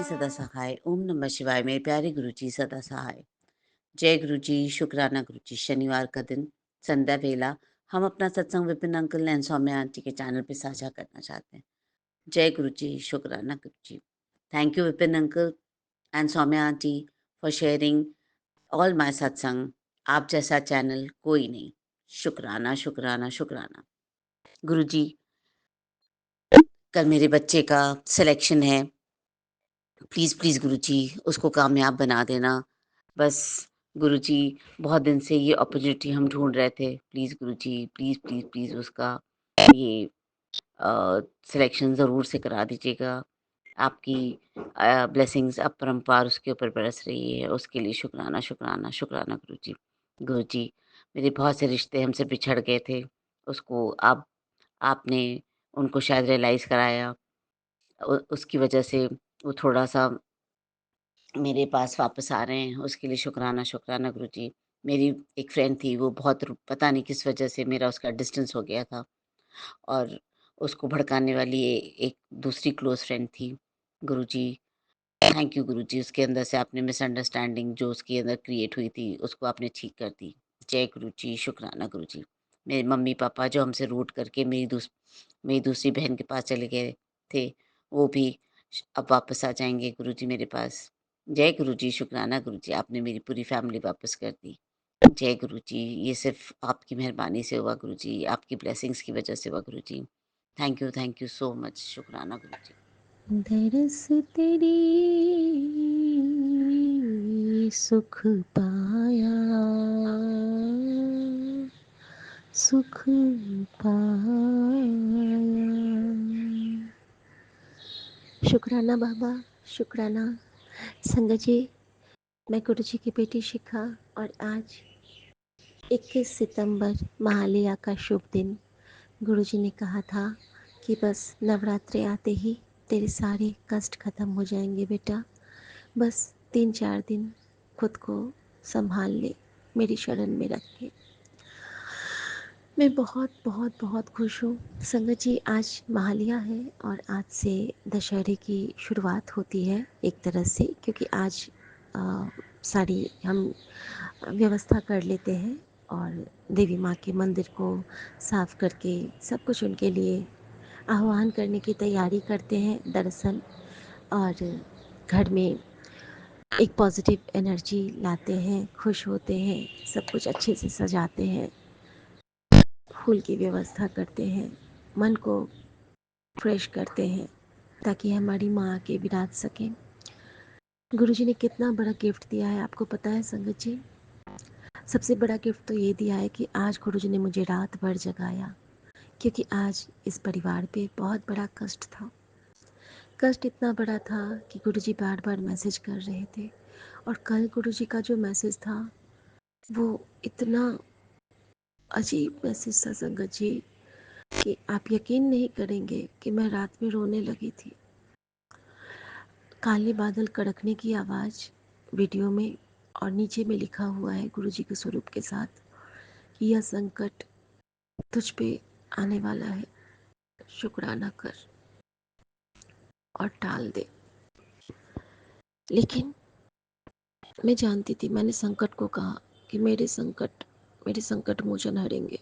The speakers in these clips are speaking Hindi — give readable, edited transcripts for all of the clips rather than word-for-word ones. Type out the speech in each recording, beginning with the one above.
गुरुजी सदा सहाय। ओम नमः शिवाय। मेरे प्यारे गुरुजी सदा सहाय। जय गुरुजी, शुक्राना गुरुजी। शनिवार का दिन, संध्या वेला, हम अपना सत्संग Vipin uncle and Saumya aunty के चैनल पे साझा करना चाहते हैं। जय गुरुजी, शुक्राना Guruji. Thank you Vipin uncle and Saumya aunty for sharing all my satsang. आप जैसा चैनल कोई नहीं। शुक्राना, शुक्राना, शुक्राना। गुरुजी, कल मेरे बच्चे का सिलेक्शन है। प्लीज़, प्लीज़ गुरुजी उसको कामयाब बना देना। बस गुरुजी, बहुत दिन से ये अपॉर्च्युनिटी हम ढूँढ रहे थे। Please Guruji, please, please, please उसका ये सिलेक्शन ज़रूर से करा दीजिएगा। आपकी ब्लेसिंग्स अपरंपार उसके ऊपर बरस रही है। उसके लिए शुक्राना, शुक्राना, शुक्राना गुरुजी। गुरुजी, मेरे बहुत से रिश्ते हमसे बिछड़ गए थे। उसको आपने उनको शायद रियलाइज़ कराया। उसकी वजह से वो थोड़ा-सा मेरे पास वापस आ रहे हैं, उसके लिए शुक्राना, शुक्राना गुरुजी। मेरी एक फ्रेंड थी, वो बहुत पता नहीं किस वजह से मेरा उसका डिस्टेंस हो गया था और उसको भड़काने वाली एक दूसरी क्लोज़ फ्रेंड थी। गुरुजी, थैंक यू गुरुजी, उसके अंदर से आपने मिसअंडरस्टैंडिंग जो उसके अंदर क्रिएट हुई थी, उसको आपने ठीक कर दी। जय गुरुजी, शुक्राना गुरुजी। मेरे मम्मी-पापा जो हमसे रूठ करके मेरी दूसरी बहन के पास चले गए थे, वो भी अब वापस आ जाएँगे गुरुजी मेरे पास। जय गुरुजी, शुक्राना गुरुजी, आपने मेरी पूरी फैमिली वापस कर दी। जय गुरुजी, ये सिर्फ़ आपकी मेहरबानी से हुआ गुरुजी, आपकी ब्लेसिंग्स की वजह से हुआ Guruji. Thank you so much. शुक्राना गुरुजी। दरस तेरी सुख पाया, सुख पाया। शुक्राना बाबा, शुक्राना संगत जी। मैं गुरु जी की बेटी शिखा और आज 21 सितंबर महालया का शुभ दिन। गुरु जी ने कहा था कि बस नवरात्रे आते ही तेरे सारे कष्ट खत्म हो जाएंगे बेटा। बस 3-4 दिन खुद को संभाल ले, मेरी शरण में रख के। मैं बहुत बहुत बहुत खुश हूँ संगत जी। आज महालया है और आज से दशहरे की शुरुआत होती है एक तरह से, क्योंकि आज सारी हम व्यवस्था कर लेते हैं और देवी माँ के मंदिर को साफ करके सब कुछ उनके लिए आह्वान करने की तैयारी करते हैं दरअसल। और घर में एक पॉजिटिव एनर्जी लाते हैं, खुश होते हैं, सब कुछ अच्छे से सजाते हैं, फूल की व्यवस्था करते हैं, मन को फ्रेश करते हैं ताकि हमारी माँ आके विराज सकें। गुरुजी ने कितना बड़ा गिफ्ट दिया है आपको पता है संगत जी। सबसे बड़ा गिफ्ट तो ये दिया है कि आज गुरुजी ने मुझे रात भर जगाया, क्योंकि आज इस परिवार पे बहुत बड़ा कष्ट था। कष्ट इतना बड़ा था कि गुरुजी बार बार मैसेज कर रहे थे और कल गुरुजी का जो मैसेज था वो इतना अजीब मैसेज था संगत जी कि आप यकीन नहीं करेंगे कि मैं रात में रोने लगी थी। काले बादल कड़कने की आवाज़ वीडियो में और नीचे में लिखा हुआ है गुरुजी के स्वरूप के साथ कि यह संकट तुझ पे आने वाला है, शुक्राना कर और टाल दे। लेकिन मैं जानती थी, मैंने संकट को कहा कि मेरे संकट मोचन हरेंगे।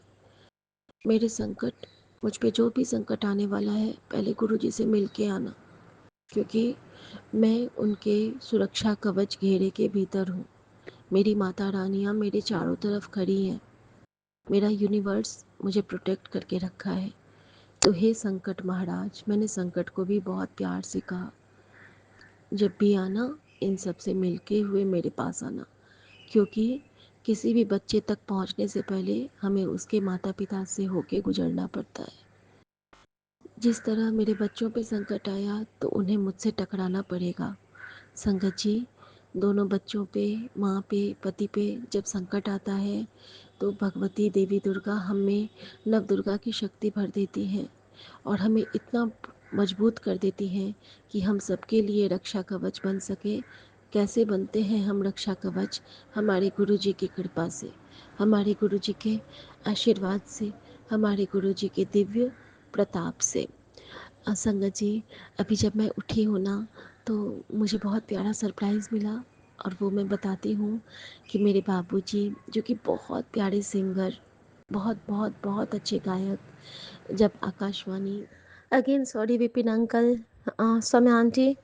मेरे संकट, मुझ पे जो भी संकट आने वाला है पहले गुरुजी से मिल के आना, क्योंकि मैं उनके सुरक्षा कवच घेरे के भीतर हूँ। मेरी माता रानियाँ मेरे चारों तरफ खड़ी हैं, मेरा यूनिवर्स मुझे प्रोटेक्ट करके रखा है। तो हे संकट महाराज, मैंने संकट को भी बहुत प्यार से कहा, जब भी आना इन सब से मिलके हुए मेरे पास आना, क्योंकि किसी भी बच्चे तक पहुंचने से पहले हमें उसके माता पिता से होके गुजरना पड़ता है। जिस तरह मेरे बच्चों पे संकट आया तो उन्हें मुझसे टकराना पड़ेगा। संगत जी, दोनों बच्चों पे, माँ पे, पति पे जब संकट आता है तो भगवती देवी दुर्गा हमें नव दुर्गा की शक्ति भर देती हैं और हमें इतना मजबूत कर देती हैं कि हम सबके लिए रक्षा कवच बन सके। कैसे बनते हैं हम रक्षा कवच? हमारे गुरु जी की कृपा से, हमारे गुरु जी के आशीर्वाद से, हमारे गुरु जी के दिव्य प्रताप से। संगत जी, अभी जब मैं उठी हूँ ना तो मुझे बहुत प्यारा सरप्राइज़ मिला और वो मैं बताती हूँ कि मेरे बाबूजी जो कि बहुत प्यारे सिंगर, बहुत बहुत बहुत अच्छे गायक, जब Akashvani again sorry Vipin uncle, Saumya aunty,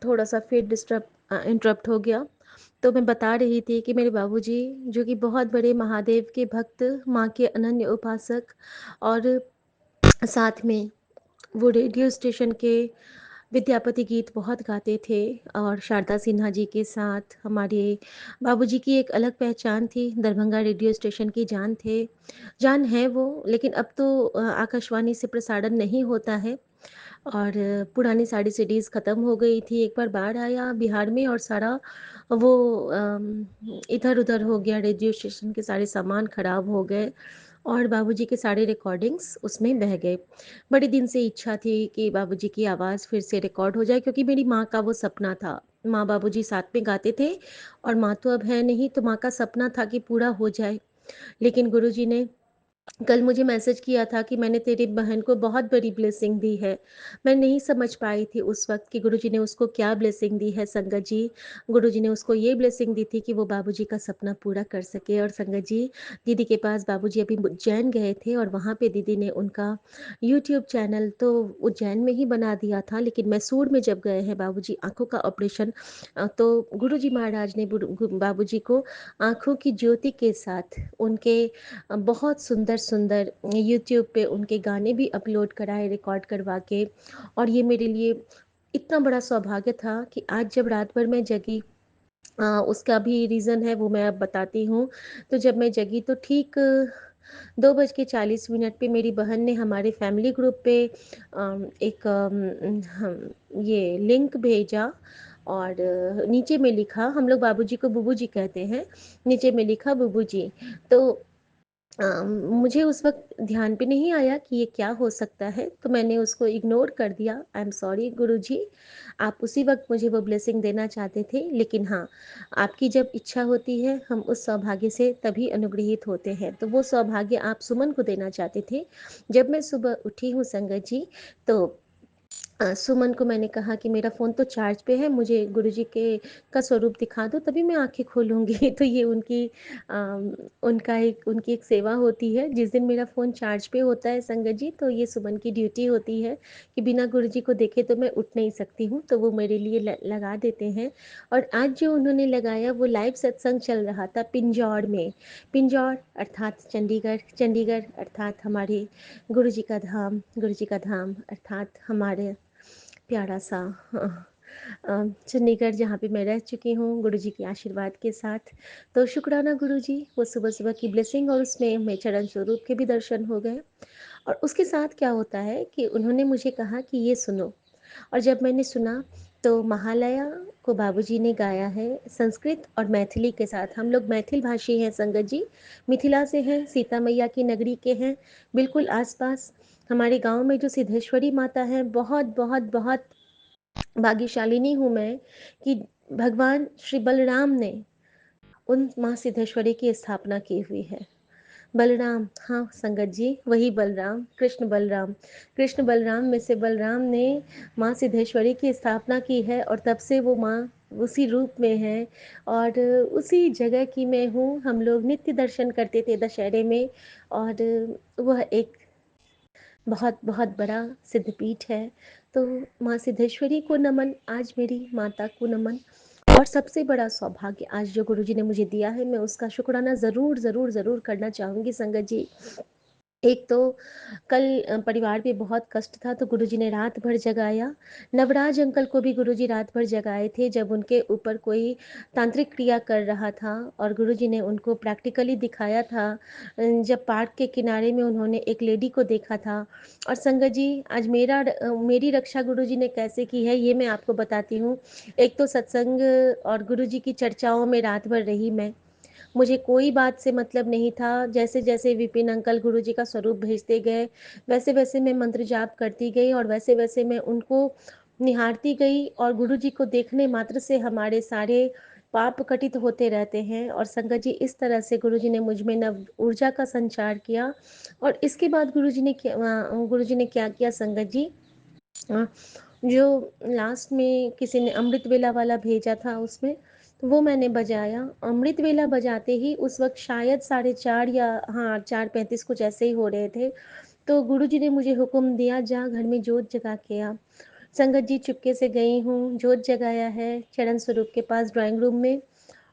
थोड़ा-सा फिर इंटरप्ट हो गया। तो मैं बता रही थी कि मेरे बाबूजी जो कि बहुत बड़े महादेव के भक्त, माँ के अनन्य उपासक और साथ में वो रेडियो स्टेशन के विद्यापति गीत बहुत गाते थे और शारदा सिन्हा जी के साथ हमारे बाबूजी की एक अलग पहचान थी, दरभंगा रेडियो स्टेशन की जान थे। जान है वो, लेकिन अब तो आकाशवाणी से प्रसारण नहीं होता है और पुरानी सारी सीडीज़ ख़त्म हो गई थी। एक बार बाढ़ आया बिहार में और सारा वो इधर-उधर हो गया, रेडियो स्टेशन के सारे सामान ख़राब हो गए और बाबूजी के सारे रिकॉर्डिंग्स उसमें बह गए। बड़े दिन से इच्छा थी कि बाबूजी की आवाज़ फिर से रिकॉर्ड हो जाए, क्योंकि मेरी माँ का वो सपना था। माँ बाबूजी साथ में गाते थे और माँ तो अब है नहीं, तो माँ का सपना था कि पूरा हो जाए। लेकिन गुरुजी ने कल मुझे मैसेज किया था कि मैंने तेरी बहन को बहुत बड़ी ब्लेसिंग दी है। मैं नहीं समझ पाई थी उस वक़्त कि गुरुजी ने उसको क्या ब्लेसिंग दी है संगत जी। गुरुजी ने उसको ये ब्लेसिंग दी थी कि वो बाबूजी का सपना पूरा कर सके। और संगत जी, दीदी के पास बाबूजी अभी उज्जैन गए थे और वहाँ पे दीदी ने उनका यूट्यूब चैनल तो उज्जैन में ही बना दिया था, लेकिन मैसूर में जब गए हैं बाबूजी आँखों का ऑपरेशन, तो गुरुजी महाराज ने बाबूजी को आँखों की ज्योति के साथ उनके बहुत सुंदर-सुंदर यूट्यूब पे उनके गाने भी अपलोड कराए रिकॉर्ड करवा के। और ये मेरे लिए इतना बड़ा सौभाग्य था कि आज जब रात भर मैं जगी, उसका भी रीज़न है वो मैं अब बताती हूँ। तो जब मैं जगी तो ठीक 2:40 पे मेरी बहन ने हमारे फैमिली ग्रुप पे एक ये लिंक भेजा और नीचे में लिखा, हम लोग बाबूजी को बुबू जी कहते हैं, नीचे में लिखा बुबू जी। तो मुझे उस वक़्त ध्यान पे नहीं आया कि ये क्या हो सकता है, तो मैंने उसको इग्नोर कर दिया। आई एम सॉरी गुरुजी, आप उसी वक़्त मुझे वो ब्लेसिंग देना चाहते थे, लेकिन हाँ, आपकी जब इच्छा होती है, हम उस सौभाग्य से तभी अनुग्रहित होते हैं। तो वो सौभाग्य आप सुमन को देना चाहते थे। जब मैं सुबह उठी हूँ संगत जी, तो सुमन को मैंने कहा कि मेरा फ़ोन तो चार्ज पे है, मुझे गुरुजी के का स्वरूप दिखा दो तभी मैं आँखें खोलूँगी। तो ये उनकी एक सेवा होती है। जिस दिन मेरा फ़ोन चार्ज पे होता है संगत जी, तो ये सुमन की ड्यूटी होती है कि बिना गुरुजी को देखे तो मैं उठ नहीं सकती हूँ, तो वो मेरे लिए ल लगा देते हैं। और आज जो उन्होंने लगाया वो लाइव सत्संग चल रहा था पिंजौर में। पिंजौर अर्थात चंडीगढ़, चंडीगढ़ अर्थात हमारे गुरुजी का धाम अर्थात हमारे प्यारा-सा चंडीगढ़, जहाँ पे मैं रह चुकी हूँ गुरुजी के आशीर्वाद के साथ। तो शुक्राना गुरुजी, वो सुबह-सुबह की ब्लेसिंग और उसमें मैं चरण स्वरूप के भी दर्शन हो गए। और उसके साथ क्या होता है कि उन्होंने मुझे कहा कि ये सुनो, और जब मैंने सुना तो महालया को बाबूजी ने गाया है संस्कृत और मैथिली के साथ। हम लोग मैथिल भाषी हैं संगत जी, मिथिला से हैं, सीता मैया की नगरी के हैं, बिल्कुल आस-पास। हमारे गाँव में जो सिद्धेश्वरी माता हैं, बहुत, बहुत, बहुत भाग्यशालिनी हूँ मैं कि भगवान श्री बलराम ने उन माँ सिद्धेश्वरी की स्थापना की हुई है। बलराम, हाँ संगत जी, वही बलराम, कृष्ण बलराम। कृष्ण बलराम में से बलराम ने माँ सिद्धेश्वरी की स्थापना की है और तब से वो माँ उसी रूप में है और उसी जगह की मैं हूँ। हम लोग नित्य दर्शन करते थे दशहरे में और वह एक बहुत बहुत बड़ा सिद्धपीठ है। तो माँ सिद्धेश्वरी को नमन, आज मेरी माता को नमन। और सबसे बड़ा सौभाग्य आज जो गुरुजी ने मुझे दिया है, मैं उसका शुक्राना ज़रूर ज़रूर ज़रूर करना चाहूँगी संगत जी। एक तो कल परिवार में बहुत कष्ट था तो गुरुजी ने रात भर जगाया। नवराज अंकल को भी गुरुजी रात भर जगाए थे जब उनके ऊपर कोई तांत्रिक क्रिया कर रहा था और गुरुजी ने उनको प्रैक्टिकली दिखाया था। जब पार्क के किनारे में उन्होंने एक लेडी को देखा था। और संगत जी, आज मेरी रक्षा गुरुजी ने कैसे की है ये मैं आपको बताती हूँ। एक तो सत्संग और गुरुजी की चर्चाओं में रात भर रही मैं। मुझे कोई बात से मतलब नहीं था। जैसे-जैसे विपिन अंकल गुरुजी का स्वरूप भेजते गए, वैसे-वैसे मैं मंत्र जाप करती गई और वैसे-वैसे मैं उनको निहारती गई और गुरुजी को देखने मात्र से हमारे सारे पाप कटित होते रहते हैं। और संगत जी, इस तरह से गुरुजी ने मुझ में नव ऊर्जा का संचार किया। और इसके बाद गुरुजी ने क्या किया संगत जी? जो लास्ट में किसी ने अमृत वेला वाला भेजा था उसमें, तो वो मैंने बजाया। अमृत वेला बजाते ही उस वक़्त शायद साढ़े 4 या हाँ, 4:35 कुछ ऐसे ही हो रहे थे। तो गुरुजी ने मुझे हुक्म दिया, जा घर में जोत जगा के आ। संगत जी, चुपके से गई हूँ, जोत जगाया है चरण स्वरूप के पास ड्राइंग रूम में।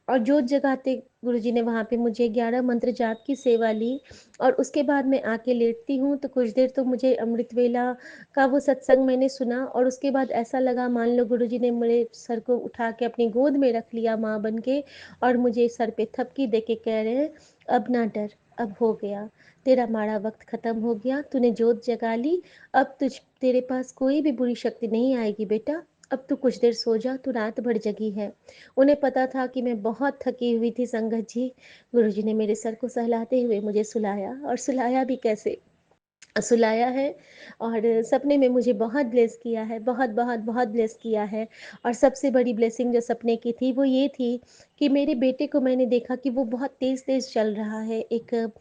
और जोत जगाते गुरुजी ने वहाँ पे मुझे 11 मंत्र जाप की सेवा ली। और उसके बाद मैं आके लेटती हूँ तो कुछ देर तो मुझे अमृत वेला का वो सत्संग मैंने सुना, और उसके बाद ऐसा लगा मान लो गुरुजी ने मेरे सर को उठा के अपनी गोद में रख लिया माँ बन के, और मुझे सर पे थपकी दे के कह रहे हैं, अब ना डर, अब हो गया, तेरा माड़ा वक्त खत्म हो गया, तूने जोत जगा ली, अब तेरे पास कोई भी बुरी शक्ति नहीं आएगी बेटा, अब तू कुछ देर सो जा, तू रात भर जगी है। उन्हें पता था कि मैं बहुत थकी हुई थी संगत जी। गुरुजी ने मेरे सर को सहलाते हुए मुझे सुलाया, और सुलाया भी कैसे, सुलाया है और सपने में मुझे बहुत ब्लेस किया है, बहुत बहुत बहुत ब्लेस किया है। और सबसे बड़ी ब्लेसिंग जो सपने की थी वो ये थी कि मेरे बेटे को मैंने देखा कि वो बहुत तेज़ तेज़ चल रहा है। एक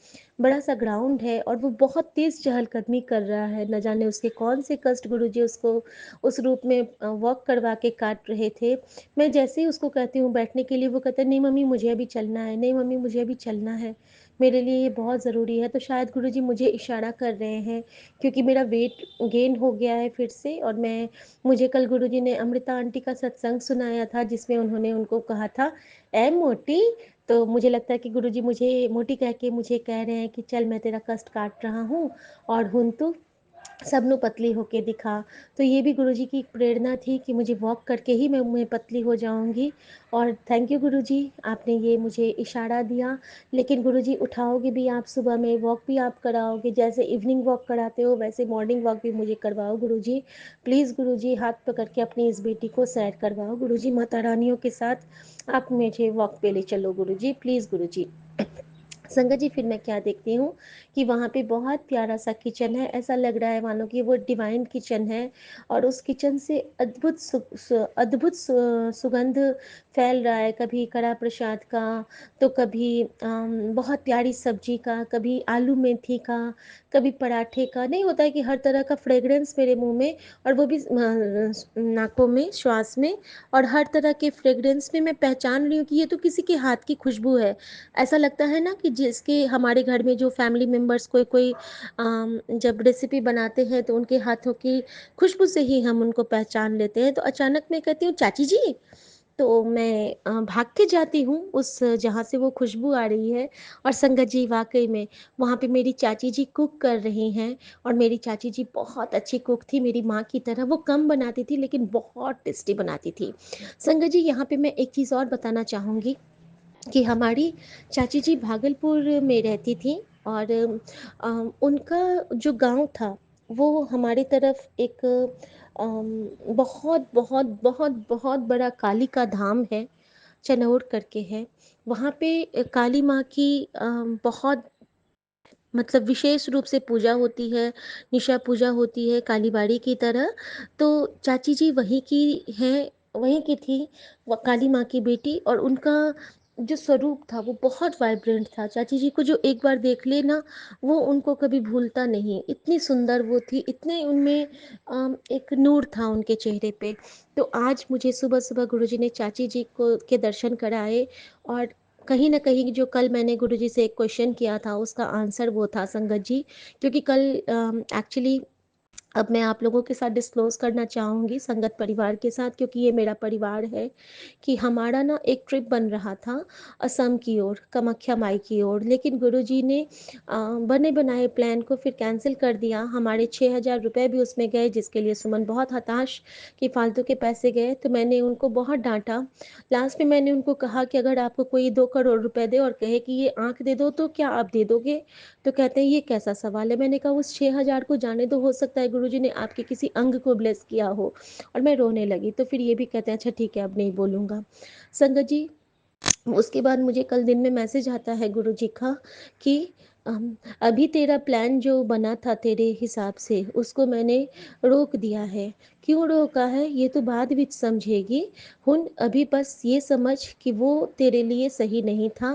बड़ा सा ग्राउंड है और वो बहुत तेज़ चहलकदमी कर रहा है। न जाने उसके कौन से कष्ट गुरुजी उसको उस रूप में वॉक करवा के काट रहे थे। मैं जैसे ही उसको कहती हूँ बैठने के लिए, वो कहता है, नहीं मम्मी मुझे अभी चलना है, नहीं मम्मी मुझे अभी चलना है, मेरे लिए ये बहुत ज़रूरी है। तो शायद गुरुजी मुझे इशारा कर रहे हैं, क्योंकि मेरा वेट गेन हो गया है फिर से। और मुझे कल गुरुजी ने अमृता आंटी का सत्संग सुनाया था, जिसमें उन्होंने उनको कहा था, ए मोटी। तो मुझे लगता है कि गुरुजी मुझे मोटी कह के मुझे कह रहे हैं कि चल मैं तेरा कष्ट काट रहा हूँ, और हुन तू सबनु पतली होके दिखा। तो ये भी गुरुजी की एक प्रेरणा थी कि मुझे वॉक करके ही मैं पतली हो जाऊंगी। और थैंक यू गुरुजी, आपने ये मुझे इशारा दिया। लेकिन गुरुजी उठाओगे भी आप, सुबह में वॉक भी आप कराओगे, जैसे इवनिंग वॉक कराते हो वैसे मॉर्निंग वॉक भी मुझे करवाओ गुरुजी। प्लीज़ गुरुजी, हाथ पकड़ के अपनी इस बेटी को सैर करवाओ गुरुजी, माता रानियों के साथ आप मुझे वॉक पे ले चलो गुरुजी, प्लीज़ गुरुजी। संगत जी, फिर मैं क्या देखती हूँ कि वहाँ पे बहुत प्यारा सा किचन है, ऐसा लग रहा है मानो कि वो डिवाइन किचन है। और उस किचन से अद्भुत सुगंध फैल रहा है, कभी कड़ा प्रसाद का, तो कभी बहुत प्यारी सब्जी का, कभी आलू मेथी का, कभी पराठे का। नहीं होता है कि हर तरह का फ्रेग्रेंस मेरे मुंह में, और वो भी नाकों में, श्वास में, और हर तरह के फ्रेग्रेंस में मैं पहचान रही हूँ कि ये तो किसी के हाथ की खुशबू है। ऐसा लगता है ना कि जिसके हमारे घर में जो फैमिली मेम्बर्स कोई कोई जब रेसिपी बनाते हैं तो उनके हाथों की खुशबू से ही हम उनको पहचान लेते हैं। तो अचानक मैं कहती हूँ, चाची जी। तो मैं भाग के जाती हूँ उस जहाँ से वो खुशबू आ रही है, और संगत जी वाकई में वहाँ पे मेरी चाची जी कुक कर रही हैं। और मेरी चाची जी बहुत अच्छी कुक थी, मेरी माँ की तरह। वो कम बनाती थी लेकिन बहुत टेस्टी बनाती थी। संगत जी, यहाँ पे मैं एक चीज़ और बताना चाहूँगी कि हमारी चाची जी भागलपुर में रहती थी। और उनका जो गांव था वो हमारी तरफ एक बहुत बहुत बहुत बहुत बड़ा काली का धाम है, चनौर करके है। वहाँ पे काली माँ की बहुत मतलब विशेष रूप से पूजा होती है, निशा पूजा होती है कालीबाड़ी की तरह। तो चाची जी वहीं की हैं, वहीं की थी, वो काली माँ की बेटी। और उनका जो स्वरूप था वो बहुत वाइब्रेंट था। चाची जी को जो एक बार देख ले ना, वो उनको कभी भूलता नहीं। इतनी सुंदर वो थी, इतने उनमें एक नूर था उनके चेहरे पे। तो आज मुझे सुबह सुबह गुरुजी ने चाची जी को के दर्शन कराए। और कहीं न कहीं जो कल मैंने गुरुजी से एक क्वेश्चन किया था उसका आंसर वो था संगत जी। क्योंकि कल एक्चुअली अब मैं आप लोगों के साथ डिस्क्लोज करना चाहूँगी संगत परिवार के साथ, क्योंकि ये मेरा परिवार है, कि हमारा ना एक ट्रिप बन रहा था असम की ओर, कामाख्या माई की ओर। लेकिन गुरुजी ने बने बनाए प्लान को फिर कैंसिल कर दिया। हमारे 6,000 रुपये भी उसमें गए, जिसके लिए सुमन बहुत हताश कि फालतू के पैसे गए। तो मैंने उनको बहुत डांटा। लास्ट में मैंने उनको कहा कि अगर आपको कोई 2 करोड़ रुपए दे और कहे कि ये आंख दे दो, तो क्या आप दे दोगे? तो कहते हैं, ये कैसा सवाल है? मैंने कहा, उस 6,000 को जाने दो, हो सकता है गुरुजी ने आपके किसी अंग को ब्लेस किया हो। और मैं रोने लगी। तो फिर ये भी कहते हैं, अच्छा ठीक है अब नहीं बोलूँगा। संगत जी, उसके बाद मुझे कल दिन में मैसेज आता है गुरुजी का कि अम, अभी तेरा प्लान जो बना था तेरे हिसाब से, उसको मैंने रोक दिया है। क्यों रोका है ये तो बाद विच समझेगी। हुन अभी बस ये समझ कि वो तेरे लिए सही नहीं था।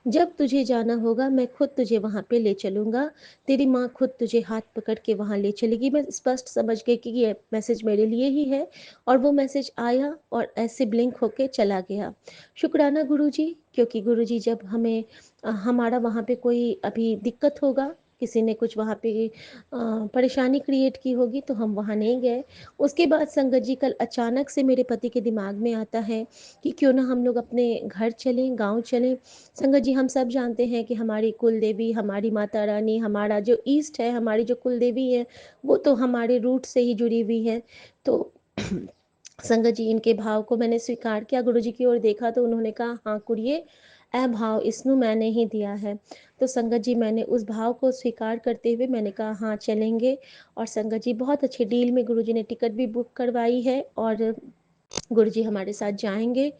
जब तुझे जाना होगा मैं खुद तुझे वहाँ पे ले चलूँगा। तेरी माँ खुद तुझे हाथ पकड़ के वहाँ ले चलेगी। मैं स्पष्ट समझ गई कि ये मैसेज मेरे लिए ही है, और वो मैसेज आया और ऐसे ब्लिंक होके चला गया। शुक्राना गुरुजी, क्योंकि गुरुजी जब हमें हमारा वहाँ पे कोई अभी दिक्कत होगा, किसी ने कुछ वहाँ पे परेशानी क्रिएट की होगी, तो हम वहाँ नहीं गए। उसके बाद संगत जी कल अचानक से मेरे पति के दिमाग में आता है कि क्यों ना हम लोग अपने घर चलें, गाँव चलें। संगत जी हम सब जानते हैं कि हमारी कुल देवी, हमारी माता रानी, हमारा जो ईस्ट है, हमारी जो कुल देवी है, वो तो हमारे रूट से ही जुड़ी हुई है। तो संगत जी इनके भाव को मैंने स्वीकार किया, गुरुजी की ओर देखा तो उन्होंने कहा, हाँ कुड़िए, ए भाव इसनू मैंने ही दिया है। तो संगत जी मैंने उस भाव को स्वीकार करते हुए मैंने कहा हाँ चलेंगे। और संगत जी बहुत अच्छे डील में गुरुजी ने टिकट भी बुक करवाई है, और गुरुजी हमारे साथ जाएँगे,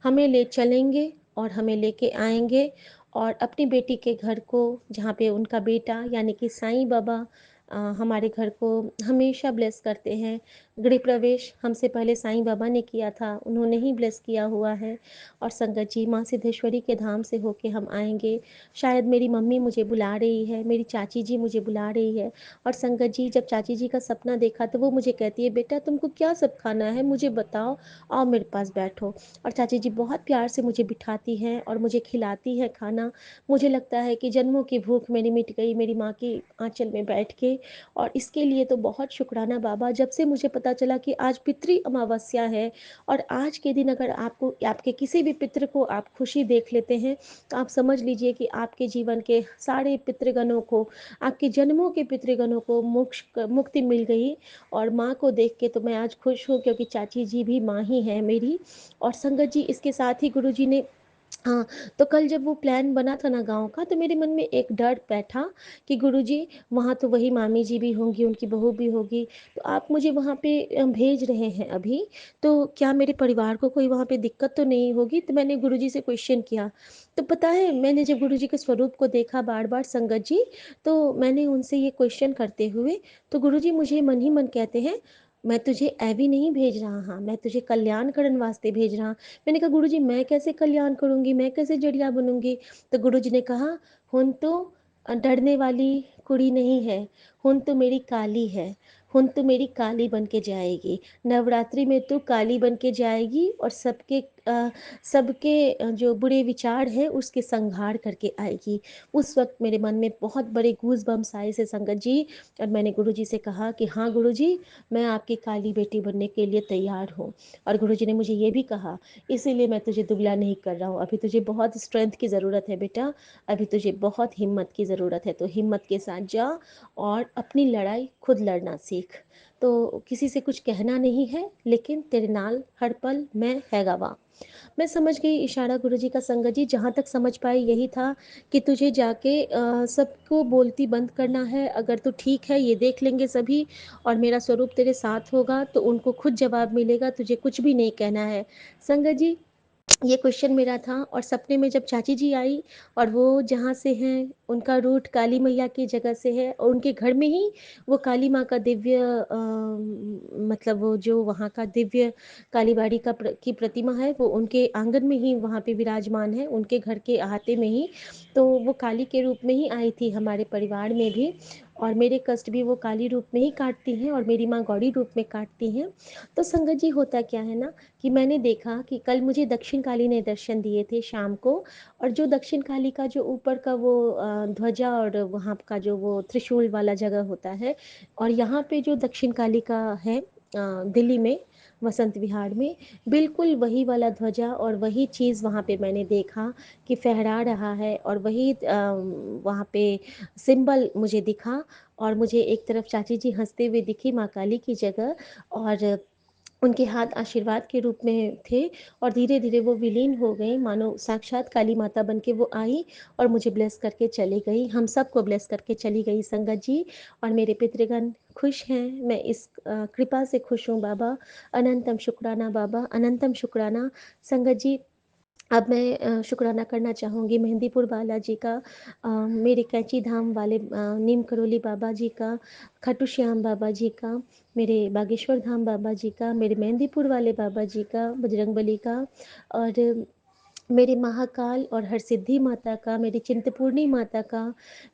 हमें ले चलेंगे और हमें लेके आएँगे, और अपनी बेटी के घर को, जहाँ पे उनका बेटा यानी कि साईं बाबा हमारे घर को हमेशा ब्लेस करते हैं। गृह प्रवेश हमसे पहले साईं बाबा ने किया था, उन्होंने ही ब्लेस किया हुआ है। और संगत जी माँ सिद्धेश्वरी के धाम से होके हम आएँगे। शायद मेरी मम्मी मुझे बुला रही है, मेरी चाची जी मुझे बुला रही है। और संगत जी जब चाची जी का सपना देखा तो वो मुझे कहती है, बेटा तुमको क्या सब खाना है मुझे बताओ, आओ मेरे पास बैठो। और चाची जी बहुत प्यार से मुझे बिठाती हैं और मुझे खिलाती हैं खाना। मुझे लगता है कि जन्मों की भूख मेरी मिट गई मेरी माँ की आँचल में बैठ के। और इसके लिए तो बहुत शुक्राना बाबा, जब से मुझे पता चला कि आज पितृ अमावस्या है, और आज के दिन अगर आपको आपके किसी भी पितृ को आप खुशी देख लेते हैं, तो आप समझ लीजिए कि आपके जीवन के सारे पितृगणों को, आपके जन्मों के पितृगणों को मोक्ष मुक्ति मिल गई। और माँ को देख के तो मैं आज खुश हूँ, क्योंकि चाची जी भी माँ ही है मेरी। और संगत जी इसके साथ ही गुरुजी ने, हाँ, तो कल जब वो प्लान बना था ना गाँव का, तो मेरे मन में एक डर बैठा कि गुरुजी वहाँ तो वही मामी जी भी होंगी, उनकी बहू भी होगी, तो आप मुझे वहाँ पे भेज रहे हैं अभी, तो क्या मेरे परिवार को कोई वहाँ पे दिक्कत तो नहीं होगी? तो मैंने गुरुजी से क्वेश्चन किया। तो पता है मैंने जब गुरुजी के स्वरूप को देखा बार-बार संगत जी, तो मैंने उनसे ये क्वेश्चन करते हुए, तो गुरुजी मुझे मन ही मन कहते हैं, मैं तुझे ऐवी नहीं भेज रहा हाँ, मैं तुझे कल्याण करन वास्ते भेज रहा। मैंने कहा गुरुजी मैं कैसे कल्याण करूँगी, मैं कैसे जरिया बनूँगी? तो गुरुजी ने कहा, हुन तो डरने वाली कुड़ी नहीं है, हुन तो मेरी काली है, हुन तो मेरी काली बन के जाएगी। नवरात्रि में तू काली बन के जाएगी और सबके जो बुरे विचार हैं उसके संहार करके आएगी। उस वक़्त मेरे मन में बहुत बड़े गूज़बम्प्स आए थे संगत जी, और मैंने गुरुजी से कहा कि हाँ गुरुजी, मैं आपकी काली बेटी बनने के लिए तैयार हूँ। और गुरुजी ने मुझे ये भी कहा, इसीलिए मैं तुझे दुबला नहीं कर रहा हूँ, अभी तुझे बहुत स्ट्रेंथ की ज़रूरत है बेटा, अभी तुझे बहुत हिम्मत की ज़रूरत है, तो हिम्मत के साथ जा और अपनी लड़ाई खुद लड़ना सीख। तो किसी से कुछ कहना नहीं है, लेकिन तेरे नाल हर पल मैं हैगा वा। मैं समझ गई इशारा गुरुजी का संगत जी, जहाँ तक समझ पाई यही था कि तुझे जाके सबको बोलती बंद करना है, अगर तू ठीक है ये देख लेंगे सभी, और मेरा स्वरूप तेरे साथ होगा तो उनको खुद जवाब मिलेगा, तुझे कुछ भी नहीं कहना है। संगत जी ये क्वेश्चन मेरा था, और सपने में जब चाची जी आई, और वो जहाँ से हैं उनका रूट काली मैया की जगह से है, और उनके घर में ही वो काली माँ का दिव्य मतलब वो जो वहाँ का दिव्य काली बाड़ी की प्रतिमा है, वो उनके आंगन में ही वहाँ पे विराजमान है, उनके घर के अहाते में ही। तो वो काली के रूप में ही आई थी हमारे परिवार में भी, और मेरे कष्ट भी वो काली रूप में ही काटती हैं, और मेरी माँ गौड़ी रूप में काटती हैं। तो संगत जी होता क्या है ना, कि मैंने देखा कि कल मुझे दक्षिण काली ने दर्शन दिए थे शाम को, और जो दक्षिण काली का जो ऊपर का वो ध्वजा और वहाँ का जो वो त्रिशूल वाला जगह होता है, और यहाँ पे जो दक्षिण काली का है दिल्ली में वसंत विहार में, बिल्कुल वही वाला ध्वजा और वही चीज़ वहाँ पे मैंने देखा कि फहरा रहा है, और वही वहाँ पे सिंबल मुझे दिखा। और मुझे एक तरफ चाची जी हंसते हुए दिखी माँ काली की जगह, और उनके हाथ आशीर्वाद के रूप में थे, और धीरे-धीरे वो विलीन हो गईं, मानो साक्षात काली माता बन के वो आई और मुझे ब्लेस करके चली गई, हम सबको ब्लेस करके चली गई संगत जी। और मेरे पितृगण खुश हैं, मैं इस कृपा से खुश हूँ बाबा, अनंतम शुक्राना बाबा, अनंतम शुक्राना। संगत जी अब मैं शुक्राना करना चाहूँगी मेहंदीपुर बालाजी का, मेरे कैंची धाम वाले नीम करोली बाबा जी का, खाटू श्याम बाबा जी का, मेरे बागेश्वर धाम बाबा जी का, मेरे मेहंदीपुर वाले बाबा जी का, बजरंगबली का, और मेरी महाकाल और हरसिद्धि माता का, मेरी चिंतपूर्णी माता का,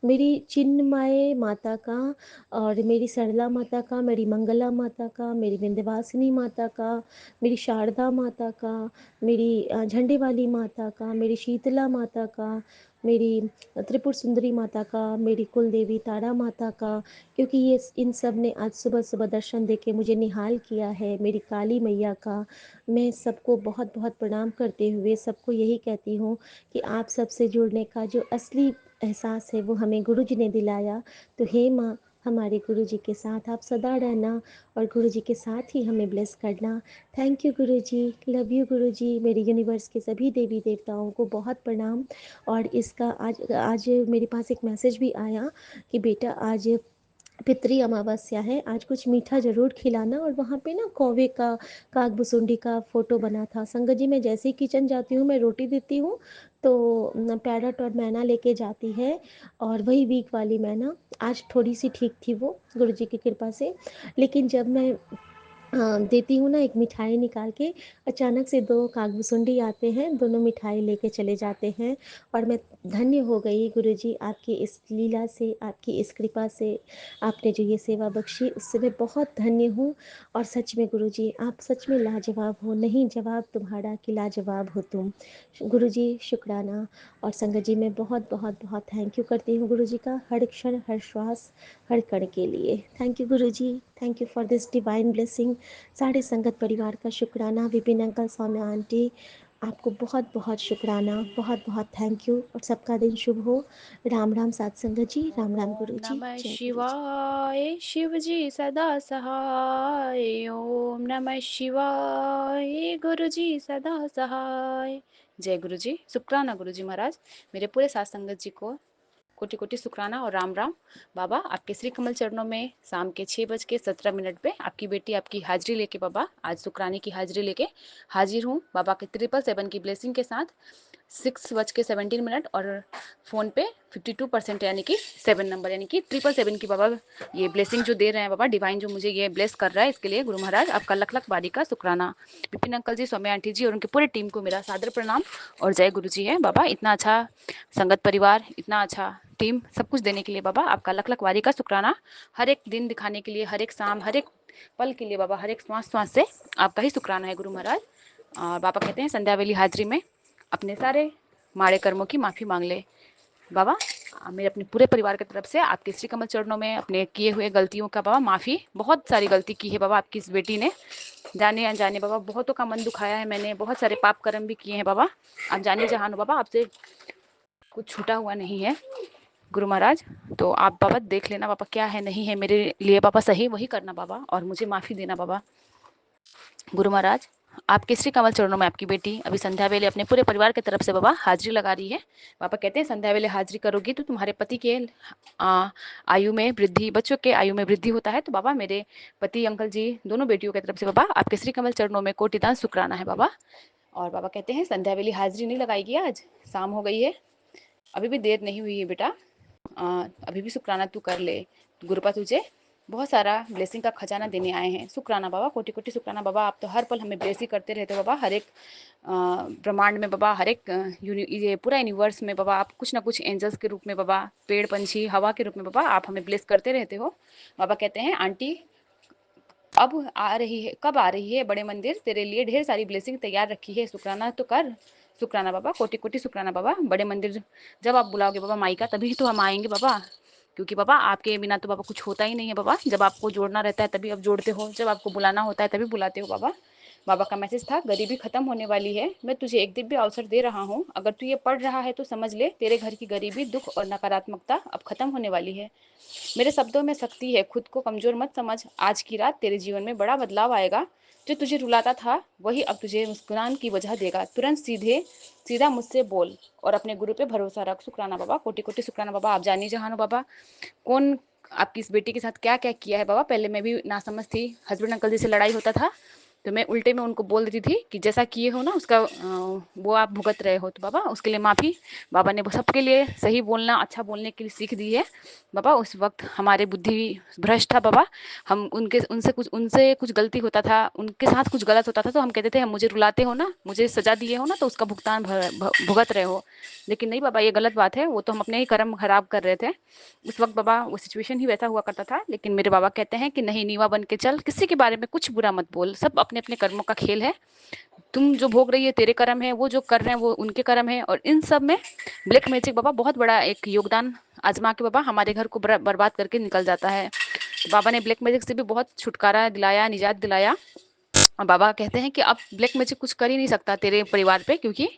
मेरी चिन्मय माता का, और मेरी सरला माता का, मेरी मंगला माता का, मेरी विंध्यवासिनी माता का, मेरी शारदा माता का, मेरी झंडे वाली माता का, मेरी शीतला माता का, मेरी त्रिपुर सुंदरी माता का, मेरी कुल देवी तारा माता का, क्योंकि ये इन सब ने आज सुबह सुबह दर्शन देके मुझे निहाल किया है, मेरी काली मैया का। मैं सबको बहुत बहुत प्रणाम करते हुए सबको यही कहती हूँ कि आप सबसे जुड़ने का जो असली एहसास है वो हमें गुरु जी ने दिलाया। तो हे माँ, हमारे गुरु जी के साथ आप सदा रहना और गुरु जी के साथ ही हमें ब्लेस करना। Thank you Guru ji, love you गुरु जी। मेरे यूनिवर्स के सभी देवी देवताओं को बहुत प्रणाम। और इसका आज आज मेरे पास एक मैसेज भी आया कि बेटा आज पितरी अमावस्या है, आज कुछ मीठा ज़रूर खिलाना। और वहाँ पे ना कौवे का, काग भुसुंडी का फ़ोटो बना था। संगत जी, मैं जैसे ही किचन जाती हूँ, मैं रोटी देती हूँ तो पैरट और मैना लेके जाती है, और वही वीक वाली मैना। आज थोड़ी सी ठीक थी वो, गुरु जी की कृपा से। लेकिन जब मैं देती हूँ ना एक मिठाई निकाल के, अचानक से दो कागभुसुंडी आते हैं, दोनों मिठाई लेके चले जाते हैं। और मैं धन्य हो गई गुरुजी, आपकी इस लीला से, आपकी इस कृपा से, आपने जो ये सेवा बख्शी उससे मैं बहुत धन्य हूँ। और सच में गुरुजी, आप सच में लाजवाब हो, नहीं जवाब तुम्हारा कि लाजवाब हो तुम। गुरुजी शुक्राना। और संगत जी, मैं बहुत बहुत बहुत थैंक यू करती हूँ गुरुजी का, हर क्षण हर श्वास हर कण के लिए। Thank you Guruji, thank you for this divine blessing. सारे संगत परिवार का शुक्राना। विपिन अंकल, सौम्या आंटी, आपको बहुत बहुत शुक्राना, बहुत बहुत थैंक यू। और सबका दिन शुभ हो। राम राम सात संगत जी, राम राम ओम गुरु जी, नमः जय गुरु जी। शिवाय शिव जी सदा सहाय। ओम नमः शिवाय गुरु जी सदा सहाय। जय गुरु जी। शुक्राना गुरु जी महाराज। मेरे पूरे साथ संगत जी को कोटि कोटि शुक्राना और राम राम। बाबा, आपके श्री कमल चरणों में शाम के 6:17 पे आपकी बेटी आपकी हाजिरी लेके बाबा, आज शुक्राने की हाजिरी लेके हाजिर हूँ बाबा के 777 की ब्लेसिंग के साथ। 6:17 और फ़ोन पे 52% यानी कि 7 नंबर यानी कि 777 की बाबा ये ब्लेसिंग जो दे रहे हैं बाबा, डिवाइन जो मुझे ये ब्लेस कर रहा है, इसके लिए गुरु महाराज आपका लख लख बारी का शुक्राना। विपिन अंकल जी, सौम्या आंटी जी और उनकी पूरी टीम को मेरा सादर प्रणाम और जय गुरु जी है बाबा। इतना अच्छा संगत परिवार, इतना अच्छा टीम, सब कुछ देने के लिए बाबा आपका लख लख बारी का शुक्राना। हर एक दिन दिखाने के लिए, हर एक शाम, हर एक पल के लिए बाबा, हर एक श्वास श्वास से आपका ही शुक्राना है गुरु महाराज। और बाबा कहते हैं संध्या वेली हाजिरी में अपने सारे माड़े कर्मों की माफ़ी मांग ले बाबा। मेरे अपने पूरे परिवार की तरफ से आपके श्री कमल चरणों में अपने किए हुए गलतियों का बाबा माफ़ी। बहुत सारी गलती की है बाबा आपकी इस बेटी ने, जाने अनजाने बाबा, बहुतों का मन दुखाया है मैंने, बहुत सारे पाप कर्म भी किए हैं बाबा। आप जाने जहान हो बाबा, आपसे कुछ छूटा हुआ नहीं है गुरु महाराज। तो आप बाबा देख लेना बाबा, क्या है नहीं है मेरे लिए बाबा, सही वही करना बाबा और मुझे माफ़ी देना बाबा। गुरु महाराज, आपके श्री कमल चरणों में आपकी बेटी अभी संध्या वेले अपने पूरे परिवार की तरफ से बाबा हाजिरी लगा रही है। पापा कहते हैं संध्या वेले हाजिरी करोगी तो तुम्हारे पति के आयु में वृद्धि, बच्चों के आयु में वृद्धि होता है। तो बाबा मेरे पति अंकल जी दोनों बेटियों की तरफ से बाबा आपके श्री कमल चरणों में कोटिदान शुक्राना है बाबा। और बाबा कहते हैं संध्या वेली हाजिरी नहीं लगाएगी, आज शाम हो गई है, अभी भी देर नहीं हुई है बेटा, अभी भी शुक्राना तू कर ले। गुरुपा तुझे बहुत सारा ब्लेसिंग का खजाना देने आए हैं। शुक्राना बाबा, कोटि कोटि शुक्राना बाबा। आप तो हर पल हमें ब्लेस ही करते रहते हो बाबा, हर एक ब्रह्मांड में बाबा, हर एक ये पूरा यूनिवर्स में बाबा, आप कुछ ना कुछ एंजल्स के रूप में बाबा, पेड़ पंछी हवा के रूप में बाबा, आप हमें ब्लेस करते रहते हो। बाबा कहते हैं आंटी अब आ रही है, कब आ रही है बड़े मंदिर, तेरे लिए ढेर सारी ब्लेसिंग तैयार रखी है, शुक्राना तो कर। शुक्राना बाबा, कोटि कोटि शुक्राना बाबा। बड़े मंदिर जब आप बुलाओगे बाबा माई का, तभी तो हम आएंगे बाबा, क्योंकि बाबा आपके बिना तो बाबा कुछ होता ही नहीं है बाबा। जब आपको जोड़ना रहता है तभी आप जोड़ते हो, जब आपको बुलाना होता है तभी बुलाते हो बाबा। बाबा का मैसेज था गरीबी खत्म होने वाली है, मैं तुझे एक दिव्य अवसर दे रहा हूँ, अगर तू ये पढ़ रहा है तो समझ ले तेरे घर की गरीबी, दुख और नकारात्मकता अब खत्म होने वाली है। मेरे शब्दों में शक्ति है, खुद को कमजोर मत समझ। आज की रात तेरे जीवन में बड़ा बदलाव आएगा। जो तुझे रुलाता था वही अब तुझे मुस्कुराने की वजह देगा। तुरंत सीधा मुझसे बोल और अपने गुरु पे भरोसा रख। शुक्राना बाबा, कोटि कोटि शुक्राना बाबा। आप जानिए जहान हो बाबा, कौन आपकी इस बेटी के साथ क्या क्या किया है बाबा। पहले मैं भी नासमझ थी, हस्बैंड अंकल जी से लड़ाई होता था, तो मैं उल्टे में उनको बोल देती थी कि जैसा किए हो ना उसका वो आप भुगत रहे हो, तो बाबा उसके लिए माफ़ी। बाबा ने सबके लिए सही बोलना, अच्छा बोलने की सीख दी है बाबा। उस वक्त हमारे बुद्धि भ्रष्ट था बाबा। हम उनसे कुछ गलती होता था, उनके साथ कुछ गलत होता था तो हम कहते थे मुझे रुलाते हो ना, मुझे सजा दिए हो ना, तो उसका भुगतान भुगत रहे हो। लेकिन नहीं बाबा, ये गलत बात है, वो तो हम अपने ही कर्म खराब कर रहे थे उस वक्त बाबा। वो सिचुएशन ही वैसा हुआ करता था। लेकिन मेरे बाबा कहते हैं कि नहीं, नीवा बन के चल, किसी के बारे में कुछ बुरा मत बोल, सब अपने अपने कर्मों का खेल है। तुम जो भोग रही है तेरे कर्म है, वो जो कर रहे हैं वो उनके कर्म है। और इन सब में ब्लैक मैजिक बाबा बहुत बड़ा एक योगदान आजमा के बाबा हमारे घर को बर्बाद करके निकल जाता है। बाबा ने ब्लैक मैजिक से भी बहुत छुटकारा दिलाया, निजात दिलाया। और बाबा कहते हैं कि अब ब्लैक मैजिक कुछ कर ही नहीं सकता तेरे परिवार पे, क्योंकि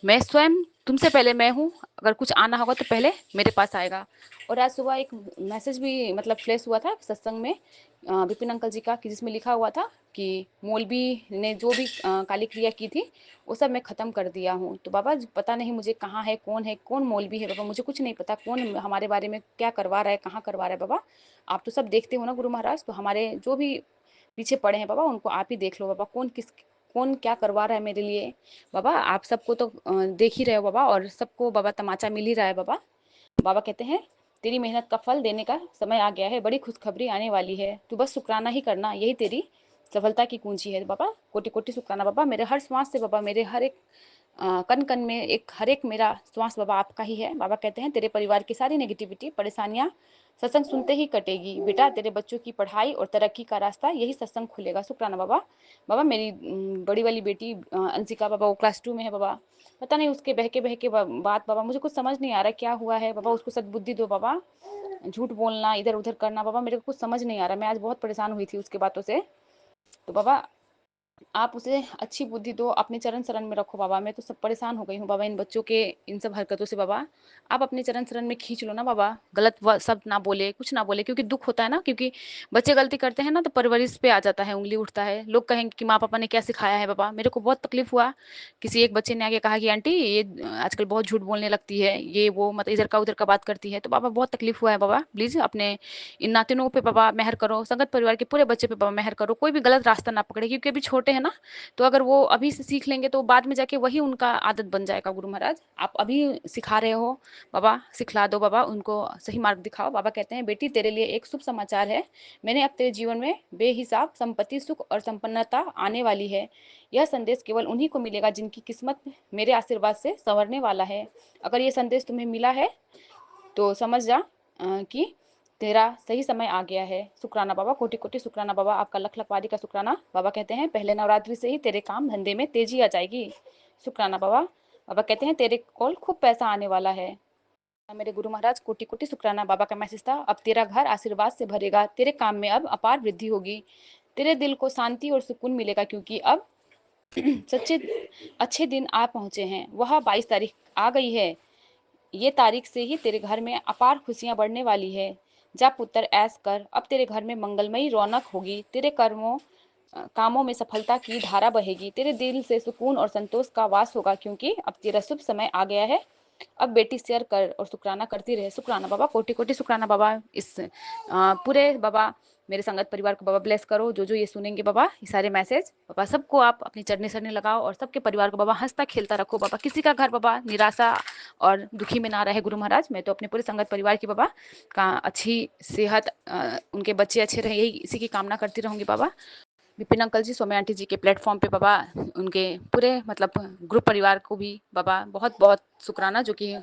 मैं स्वयं तुमसे पहले मैं हूँ। अगर कुछ आना होगा तो पहले मेरे पास आएगा। और आज सुबह एक मैसेज भी मतलब फ्लैश हुआ था सत्संग में विपिन अंकल जी का, कि जिसमें लिखा हुआ था कि मौलवी ने जो भी काली क्रिया की थी वो सब मैं ख़त्म कर दिया हूँ। तो बाबा पता नहीं मुझे कहाँ है, कौन मौलवी है बाबा, मुझे कुछ नहीं पता कौन हमारे बारे में क्या करवा रहा है, कहाँ करवा रहा है बाबा। आप तो सब देखते हो ना गुरु महाराज, तो हमारे जो भी पीछे पड़े हैं बाबा उनको आप ही देख लो बाबा, कौन क्या करवा रहा है मेरे लिए बाबा। आप सबको तो देख ही रहे हो बाबा, और सबको बाबा तमाचा मिल ही रहा है बाबा। बाबा कहते हैं तेरी मेहनत का फल देने का समय आ गया है, बड़ी खुशखबरी आने वाली है, तू बस शुक्राना ही करना, यही तेरी सफलता की कुंजी है बाबा। कोटि कोटि शुक्राना बाबा, मेरे हर श्वास से बाबा, मेरे हर एक कन कन में एक हर एक मेरा श्वास बाबा आपका ही है। बाबा कहते हैं तेरे परिवार की सारी नेगेटिविटी परेशानियां सत्संग सुनते ही कटेगी बेटा। तेरे बच्चों की पढ़ाई और तरक्की का रास्ता यही सत्संग खुलेगा। शुक्राना बाबा। बाबा मेरी बड़ी वाली बेटी अंशिका बाबा, वो क्लास 2 में है बाबा। पता नहीं उसके बहके बहके बात बाबा, मुझे कुछ समझ नहीं आ रहा क्या हुआ है बाबा। उसको सद्बुद्धि दो बाबा, झूठ बोलना इधर उधर करना बाबा मेरे को कुछ समझ नहीं आ रहा। मैं आज बहुत परेशान हुई थी उसके बातों से। तो बाबा आप उसे अच्छी बुद्धि दो, अपने चरण शरण में रखो बाबा। मैं तो सब परेशान हो गई हूँ बाबा इन बच्चों के इन सब हरकतों से बाबा। आप अपने चरण शरण में खींच लो ना बाबा, गलत शब्द ना बोले, कुछ ना बोले, क्योंकि दुख होता है ना, क्योंकि बच्चे गलती करते हैं ना तो परवरिश पे आ जाता है, उंगली उठता है। लोग कहेंगे कि माँ पापा ने क्या सिखाया है बाबा। मेरे को बहुत तकलीफ हुआ, किसी एक बच्चे ने आगे कहा कि आंटी ये आजकल बहुत झूठ बोलने लगती है, ये वो मतलब इधर का उधर का बात करती है। तो बाबा बहुत तकलीफ हुआ है बाबा, प्लीज अपने इन नातिनों पे बाबा मेहर करो, संगत परिवार के पूरे बच्चे पे बाबा मेहर करो, कोई भी गलत रास्ता ना पकड़े, क्योंकि अभी छोटे हैं ना। तो अगर वो अभी से सीख लेंगे तो बाद में जाके वही उनका आदत बन जाएगा। गुरु महाराज आप अभी सिखा रहे हो बाबा, सिखला दो बाबा, उनको सही मार्ग दिखाओ। बाबा कहते हैं बेटी तेरे लिए एक शुभ समाचार है, मैंने अब तेरे जीवन में बेहिसाब संपत्ति, सुख और संपन्नता आने वाली है। यह संदेश केवल उन्हीं को मिलेगा जिनकी किस्मत मेरे आशीर्वाद से संवरने वाला है। अगर ये संदेश तुम्हें मिला है तो समझ जा कि तेरा सही समय आ गया है। शुक्राना बाबा, कोटि कोटि शुक्राना बाबा, आपका लख लख वारी का शुक्राना। बाबा कहते हैं पहले नवरात्रि से ही तेरे काम धंधे में तेजी आ जाएगी। शुक्राना बाबा। बाबा कहते हैं तेरे कॉल खूब पैसा आने वाला है। मेरे गुरु महाराज कोटि कोटि शुक्राना। बाबा का मैसेज था अब तेरा घर आशीर्वाद से भरेगा, तेरे काम में अब अपार वृद्धि होगी, तेरे दिल को शांति और सुकून मिलेगा, क्योंकि अब सच्चे अच्छे दिन आ पहुंचे हैं। वह 22 तारीख आ गई है, ये तारीख से ही तेरे घर में अपार खुशियां बढ़ने वाली है। जा पुत्र ऐश कर, अब तेरे घर में मंगलमयी रौनक होगी, तेरे कामों में सफलता की धारा बहेगी, तेरे दिल से सुकून और संतोष का वास होगा, क्योंकि अब तेरा शुभ समय आ गया है। अब बेटी शेयर कर और शुक्राना करती रहे। शुक्राना बाबा, कोटि कोटि शुक्राना बाबा। इस पूरे बाबा मेरे संगत परिवार को बाबा ब्लेस करो, जो जो ये सुनेंगे बाबा ये सारे मैसेज बाबा, सबको आप अपनी चरनी सरनी लगाओ और सबके परिवार को बाबा हंसता खेलता रखो बाबा। किसी का घर बाबा निराशा और दुखी में ना रहे गुरु महाराज। मैं तो अपने पूरे संगत परिवार की बाबा का अच्छी सेहत, उनके बच्चे अच्छे रहे, यही इसी की कामना करती रहूंगी बाबा। विपिन अंकल जी, सौम्या आंटी जी के प्लेटफॉर्म पे बाबा, उनके पूरे मतलब ग्रुप परिवार को भी बाबा बहुत बहुत शुक्राना, जो कि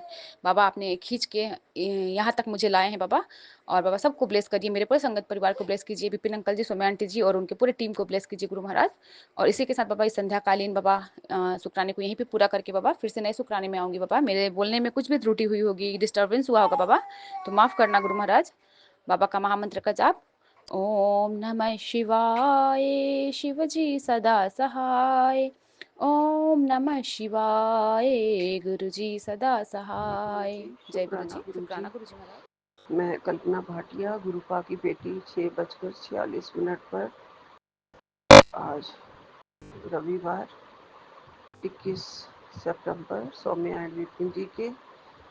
बाबा आपने खींच के यहाँ तक मुझे लाए हैं बाबा। और बाबा सबको ब्लेस करिए, मेरे पूरे संगत परिवार को ब्लेस कीजिए, विपिन अंकल जी, सौम्या आंटी जी और उनके पूरे टीम को ब्लेस कीजिए गुरु महाराज। और इसी के साथ बाबा इस संध्याकालीन बाबा शुक्राने को यहीं पे पूरा करके बाबा फिर से नए शुक्राने में आऊंगी बाबा। मेरे बोलने में कुछ भी त्रुटि हुई होगी, डिस्टर्बेंस हुआ होगा बाबा, तो माफ करना गुरु महाराज। बाबा का महामंत्र का जाप। ओम नमः शिवाय, शिवजी सदा सहाय। ओम नमः शिवाय, गुरुजी सदा सहाय। जय गुरुजी। शुक्राना गुरुजी महाराज। मैं कल्पना भाटिया, गुरुपा की बेटी, 6:46 पर आज रविवार 21 सितंबर सौम्या एंड विपिन जी के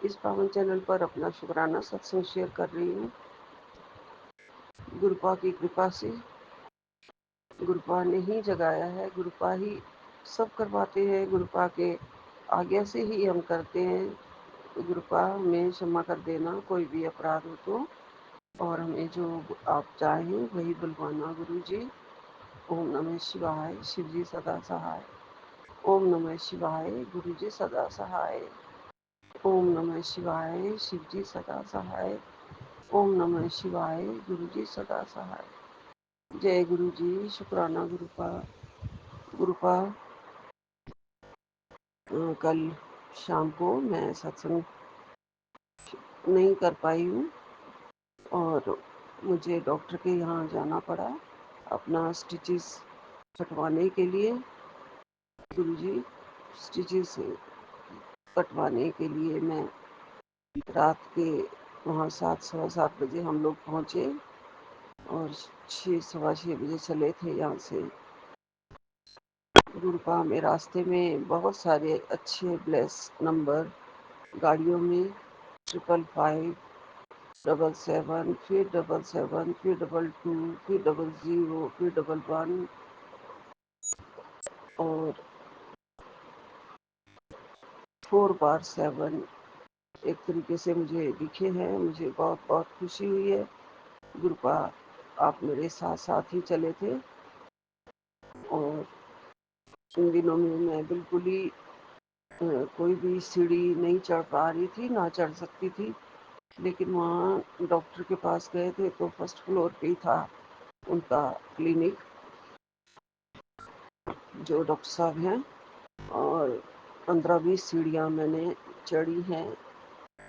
इस पावन चैनल पर अपना शुक्राना सत्संग शेयर कर रही हूँ। गुरुपा की कृपा से गुरुपा ने ही जगाया है, गुरुपा ही सब करवाते हैं, गुरुपा के आज्ञा से ही हम करते हैं। तो गुरुपा हमें क्षमा कर देना कोई भी अपराध हो तो, और हमें जो आप चाहें वही बुलवाना गुरु जी। ओम नमः शिवाय, शिव जी सदा सहाय। ओम नमः शिवाय, गुरु जी सदा सहाय। ओम नमः शिवाय, शिव जी सदा सहाय। ओम नमः शिवाय, गुरु जी सदा सहाय। जय गुरु जी, शुक्राना गुरुपा। गुरुपा कल शाम को मैं सत्संग नहीं कर पाई हूँ, और मुझे डॉक्टर के यहाँ जाना पड़ा अपना स्टिचेस कटवाने के लिए। गुरुजी, स्टिचेस कटवाने के लिए मैं रात के वहाँ 7 सवा 7 बजे हम लोग पहुँचे, और 6 सवा 6 बजे चले थे यहाँ से। गुरुपा में रास्ते में बहुत सारे अच्छे ब्लेस नंबर गाड़ियों में 555, 777, फिर 777, फिर 22, फिर 00, फिर 11 और 4 बार 7 एक तरीके से मुझे दिखे हैं। मुझे बहुत बहुत खुशी हुई है। गुरुपा आप मेरे साथ साथ ही चले थे, और इन दिनों में मैं बिल्कुल ही कोई भी सीढ़ी नहीं चढ़ पा रही थी, ना चढ़ सकती थी। लेकिन वहाँ डॉक्टर के पास गए थे तो फर्स्ट फ्लोर पे ही था उनका क्लिनिक, जो डॉक्टर साहब हैं, और 15-20 सीढ़ियाँ मैंने चढ़ी हैं।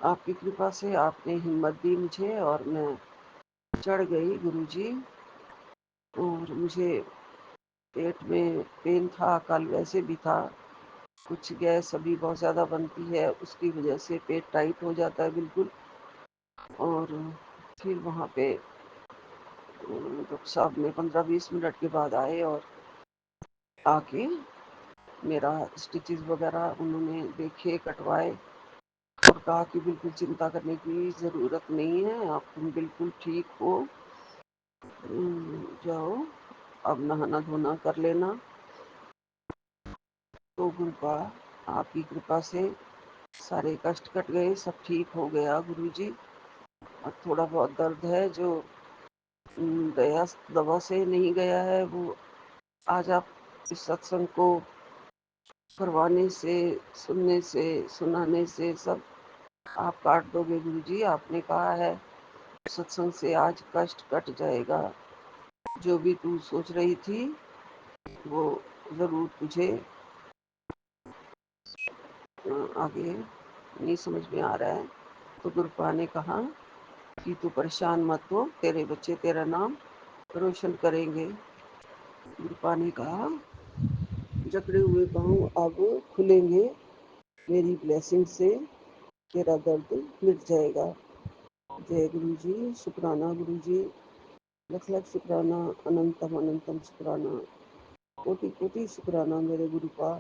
आपकी कृपा से आपने हिम्मत दी मुझे, और मैं चढ़ गई गुरुजी। और मुझे पेट में पेन था, कल वैसे भी था, कुछ गैस अभी बहुत ज़्यादा बनती है, उसकी वजह से पेट टाइट हो जाता है बिल्कुल। और फिर वहाँ पे डॉक्टर साहब ने 15-20 मिनट के बाद आए, और आके मेरा स्टिचेस वगैरह उन्होंने देखे, कटवाए, और कहा कि बिल्कुल चिंता करने की ज़रूरत नहीं है, आप तुम बिल्कुल ठीक हो। जाओ अब नहाना धोना कर लेना। तो गुरुपा आपकी कृपा से सारे कष्ट कट गए, सब ठीक हो गया गुरुजी। और थोड़ा बहुत दर्द है जो दया दवा से नहीं गया है, वो आज आप इस सत्संग को करवाने से, सुनने से, सुनाने से सब आप काट दोगे गुरुजी। आपने कहा है सत्संग से आज कष्ट कट जाएगा। जो भी तू सोच रही थी वो जरूर तुझे आगे नहीं समझ में आ रहा है। तो गुरुपा ने कहा कि तू परेशान मत हो, तेरे बच्चे तेरा नाम रोशन करेंगे। गुरुपा ने कहा जकड़े हुए पाँव अब खुलेंगे, मेरी ब्लेसिंग से तेरा दर्द मिट जाएगा। जय गुरु जी, शुक्राना गुरु जी, लख लख शुक्राना, अनंतम अनंतम शुक्राना, कोटि कोटि शुक्राना मेरे गुरुपा।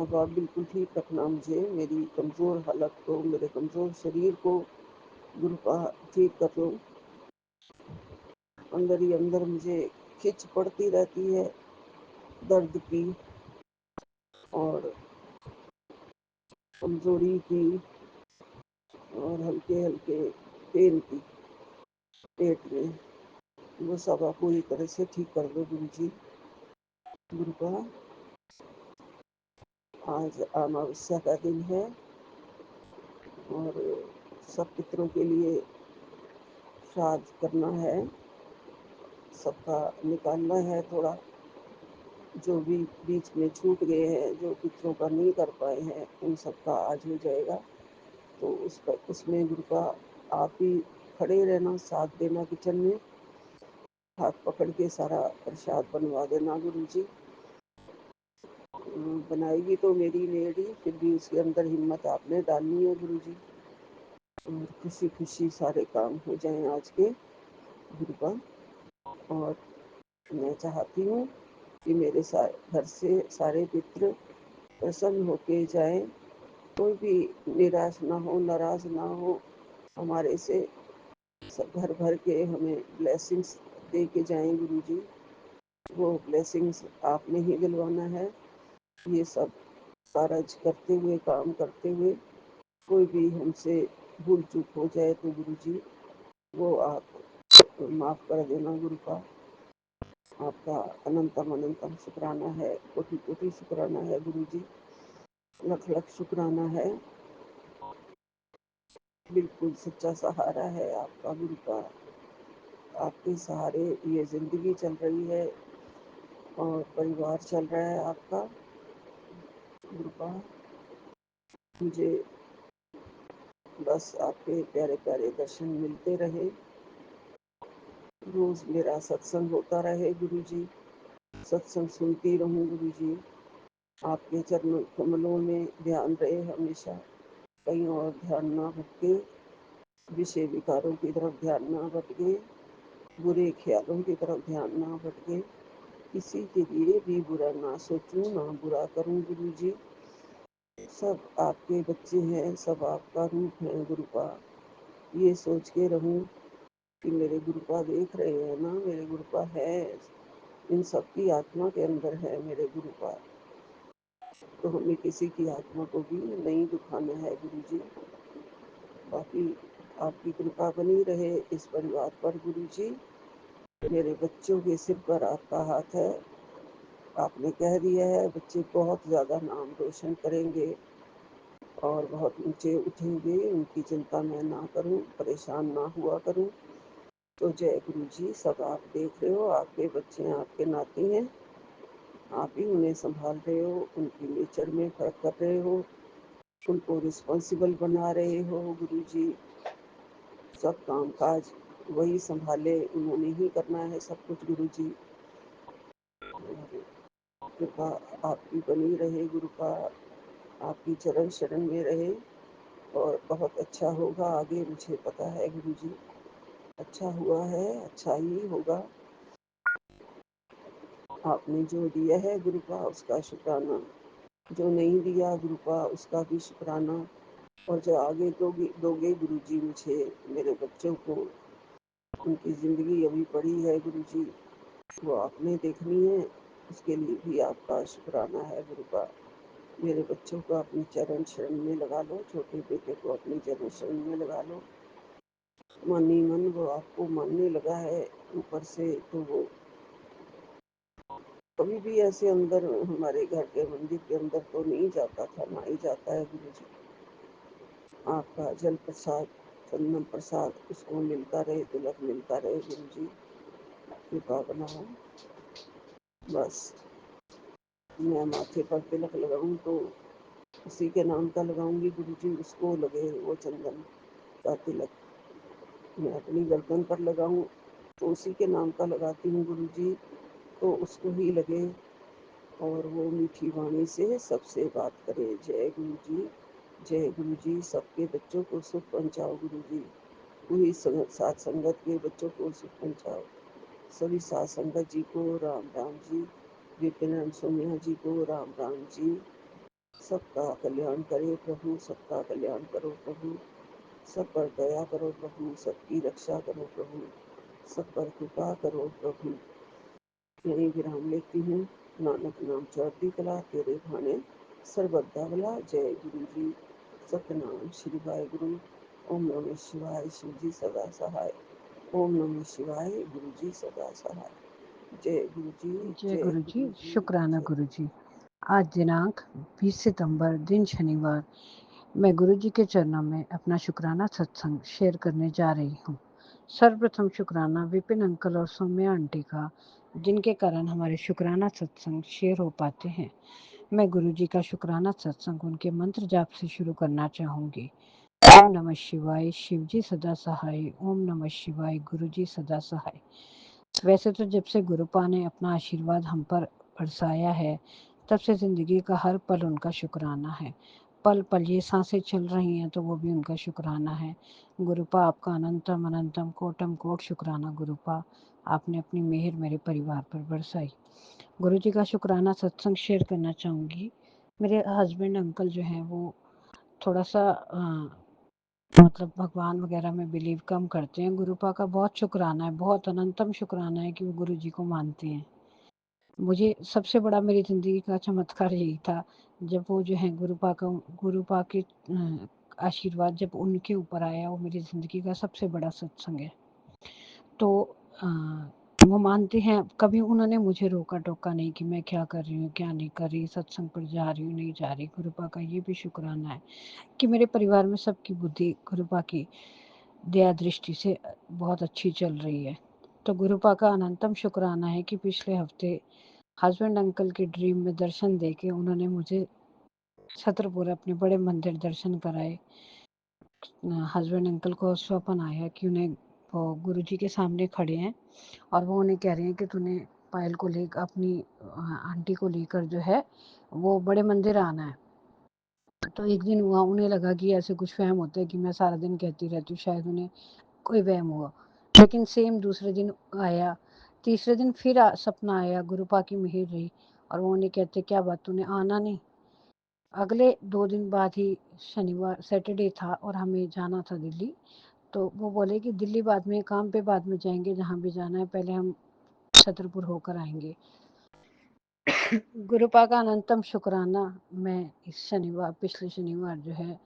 अब आप बिल्कुल ठीक रखना मुझे, मेरी कमज़ोर हालत को, मेरे कमज़ोर शरीर को गुरुपा ठीक कर लो। अंदर ही अंदर मुझे खिंच पड़ती रहती है दर्द की, और कमजोरी की, और हल्के हल्के पेन की पेट में। वो सब आप पूरी तरह से ठीक कर दो गुरु जी। गुरुपा आज अमावस्या का दिन है, और सब पितरों के लिए श्राद्ध करना है, सबका निकालना है थोड़ा, जो भी बीच में छूट गए हैं, जो पितरों का नहीं कर पाए हैं, उन सबका आज हो जाएगा। तो उस पर उसमें गुरुपा आप ही खड़े रहना, साथ देना, किचन में हाथ पकड़ के सारा प्रसाद बनवा देना गुरु जी। बनाएगी तो मेरी लेडी, फिर भी उसके अंदर हिम्मत आपने डालनी है गुरु जी। खुशी खुशी सारे काम हो जाएं आज के गुरुपा। और मैं चाहती हूँ कि मेरे घर से सारे पितृ प्रसन्न होके जाएं, कोई भी निराश ना हो, नाराज ना हो हमारे से, सब भर भर के हमें ब्लेसिंग्स दे के जाएं गुरु जी। वो ब्लेसिंग्स आपने ही दिलवाना है। ये सब कारज करते हुए, काम करते हुए कोई भी हमसे भूल चूक हो जाए तो गुरु जी वो आप माफ़ कर देना गुरु का। आपका अनंतम अनंतम शुक्राना है, कोटि कोटि शुक्राना है गुरु जी, लख लख शुक्राना है। बिल्कुल सच्चा सहारा है आपका गुरु का। आपके सहारे ये ज़िंदगी चल रही है और परिवार चल रहा है आपका गुरु का। मुझे बस आपके प्यारे प्यारे दर्शन मिलते रहे, रोज़ मेरा सत्संग होता रहे गुरु जी, सत्संग सुनती रहूं गुरु जी। आपके चरण कमलों में ध्यान रहे हमेशा, कहीं और ध्यान ना भटके, विषय विकारों की तरफ ध्यान ना भटके, बुरे ख्यालों की तरफ ध्यान ना भटके, किसी के लिए भी बुरा ना सोचूं, ना बुरा करूं गुरु जी। सब आपके बच्चे हैं, सब आपका रूप है गुरु का। ये सोच के रहूं कि मेरे गुरुपा देख रहे हैं ना, मेरे गुरुपा है, इन सबकी आत्मा के अंदर है मेरे गुरुपा। तो हमें किसी की आत्मा को भी नहीं दुखाना है गुरु जी। बाकी आपकी कृपा बनी रहे इस परिवार पर गुरु जी। मेरे बच्चों के सिर पर आपका हाथ है। आपने कह दिया है बच्चे बहुत ज़्यादा नाम रोशन करेंगे और बहुत ऊंचे उठेंगे, उनकी चिंता मैं ना करूं, परेशान ना हुआ करूं। तो जय गुरु जी, सब आप देख रहे हो, आपके बच्चे हैं, आपके नाती हैं, आप ही उन्हें संभाल रहे हो, उनकी नेचर में फर्क कर रहे हो, उनको रिस्पॉन्सिबल बना रहे हो गुरु जी। सब काम काज वही संभाले, उन्होंने ही करना है सब कुछ गुरु जी। कृपा आपकी बनी रहे गुरु का, आपकी चरण शरण में रहे और बहुत अच्छा होगा आगे, मुझे पता है गुरु जी। अच्छा हुआ है, अच्छा ही होगा। आपने जो दिया है गुरु का उसका शुक्राना, जो नहीं दिया गुरु का उसका भी शुक्राना, और जो आगे दोगे गुरु जी मुझे, मेरे बच्चों को, उनकी ज़िंदगी अभी पड़ी है गुरु जी, वो आपने देखनी है, उसके लिए भी आपका शुक्राना है गुरु का। मेरे बच्चों को अपनी चरण शरण में लगा लो, छोटे बेटे को अपनी चरण शरण में लगा लो। मन ही मन वो आपको मानने लगा है ऊपर से, तो वो कभी भी ऐसे अंदर हमारे घर के मंदिर के अंदर तो नहीं जाता था, ना ही जाता है गुरु जी। आपका जल प्रसाद, चंदन प्रसाद उसको मिलता रहे, तिलक मिलता रहे गुरु जी, कृपा बनाओ। बस मैं माथे पर तिलक लगाऊं तो उसी के नाम का लगाऊंगी गुरु जी, उसको लगे वो चंदन का तिलक। मैं अपनी गर्दन पर लगाऊं तो उसी के नाम का लगाती हूँ गुरु जी, तो उसको ही लगे और वो मीठी वाणी से सबसे बात करे। जय गुरु जी, जय गुरु जी। सबके बच्चों को सुख पहुंचाओ गुरु जी, पूरी सात संगत के बच्चों को सुख पहुंचाओ। सभी सात संगत जी को राम राम जी, विपिन सोनिया जी को राम राम जी। सबका कल्याण करे प्रभु, सबका कल्याण करो प्रभु, सब पर दया करो प्रभु, सबकी रक्षा करो प्रभु, सब पर कृपा करो प्रभु। यही विराम लेती हूँ। नानक नाम चढ़ती कला, तेरे भाने सर्वदा भला। जय गुरु जी, सतनाम श्री वाहे गुरु। ओम नमः शिवाय, शिव जी सदा सहाय। ओम नमः शिवाय, गुरु जी सदा सहाय। जय गुरु जी, जय जय गुरु जी, गुरु जी, शुक्राना जय। गुरु जी। आज दिनांक 20 सितंबर दिन शनिवार, मैं गुरु जी के चरणों में अपना शुक्राना सत्संग शेयर करने जा रही हूँ। सर्वप्रथम शुक्राना विपिन अंकल और सौम्या आंटी का, जिनके कारण हमारे शुक्राना सत्संग शेयर हो पाते हैं। मैं गुरु जी का शुक्राना सत्संग उनके मंत्र जाप से शुरू करना चाहूँगी। ओम नमः शिवाय, शिव जी सदा सहाय। ओम नमः शिवाय, गुरु जी सदा सहाय। वैसे तो जब से गुरुपा ने अपना आशीर्वाद हम पर बरसाया है, तब से ज़िंदगी का हर पल उनका शुक्राना है। पल पल ये सांसें चल रही हैं तो वो भी उनका शुक्राना है। गुरुपा आपका अनंतम अनंतम कोटम कोट शुक्राना गुरुपा, आपने अपनी मेहर मेरे परिवार पर बरसाई। गुरु जी का शुक्राना सत्संग शेयर करना चाहूँगी। मेरे हस्बैंड अंकल जो हैं वो थोड़ा सा मतलब भगवान वगैरह में बिलीव कम करते हैं। गुरुपा का बहुत शुक्राना है, बहुत अनंतम शुक्राना है कि वो गुरु जी को मानते हैं। मुझे सबसे बड़ा मेरी ज़िंदगी का चमत्कार यही था, जब वो जो है गुरुपा के आशीर्वाद जब उनके ऊपर आया, वो मेरी ज़िंदगी का सबसे बड़ा सत्संग है। तो अ, वो मानते हैं, कभी उन्होंने मुझे रोका-टोका नहीं कि मैं क्या कर रही हूँ, क्या नहीं कर रही, सत्संग पर जा रही हूँ, नहीं जा रही। गुरुपा का ये भी शुक्राना है कि मेरे परिवार में सबकी बुद्धि गुरुपा की दया दृष्टि से बहुत अच्छी चल रही है। तो गुरुपा का अनंतम शुक्राना है कि पिछले हफ्ते हस्बैंड अंकल के ड्रीम में दर्शन देके उन्होंने मुझे छतरपुर अपने बड़े मंदिर दर्शन कराए। हस्बैंड अंकल को स्वप्न आया कि उन्हें वो गुरुजी के सामने खड़े हैं और वो उन्हें कह रहे हैं कि तूने पायल को लेकर अपनी आंटी को लेकर जो है वो बड़े मंदिर आना है। तो एक दिन हुआ, उन्हें लगा कि ऐसे कुछ वहम होता है कि मैं सारा दिन कहती रहती हूँ, शायद उन्हें कोई वहम हुआ। लेकिन सेम दूसरे दिन आया, तीसरे दिन फिर सपना आया, गुरुपा की मिहिर रही और वो उन्हें कहते क्या बात तूने आना नहीं। अगले 2 दिन बाद ही शनिवार सैटरडे था और हमें जाना था दिल्ली। तो वो बोले कि दिल्ली बाद में, काम पे बाद में जाएँगे, जहाँ भी जाना है पहले हम छतरपुर होकर आएँगे। गुरुपा का अनंतम शुक्राना मैं पिछले शनिवार जो है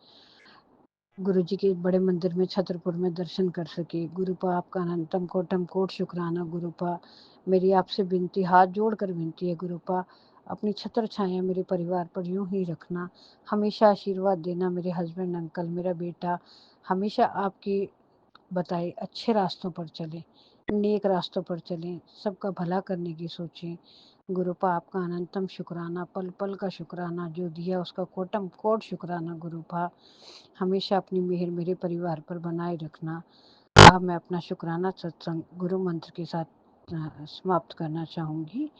गुरुजी के बड़े मंदिर में छतरपुर में दर्शन कर सके। गुरुपा आपका अनंतम कोटम कोट शुक्राना। गुरुपा मेरी आपसे विनती, हाथ जोड़कर विनती है गुरुपा, अपनी छत्र छाया मेरे परिवार पर यूं ही रखना, हमेशा आशीर्वाद देना। मेरे हस्बैंड अंकल, मेरा बेटा हमेशा आपकी बताए अच्छे रास्तों पर चलें, नेक रास्तों पर चलें, सबका भला करने की सोचें। गुरुपा आपका अनंतम शुक्राना, पल पल का शुक्राना, जो दिया उसका कोटम कोट शुक्राना। गुरुपा हमेशा अपनी मेहर मेरे परिवार पर बनाए रखना। अब मैं अपना शुक्राना सत्संग गुरु मंत्र के साथ समाप्त करना चाहूँगी।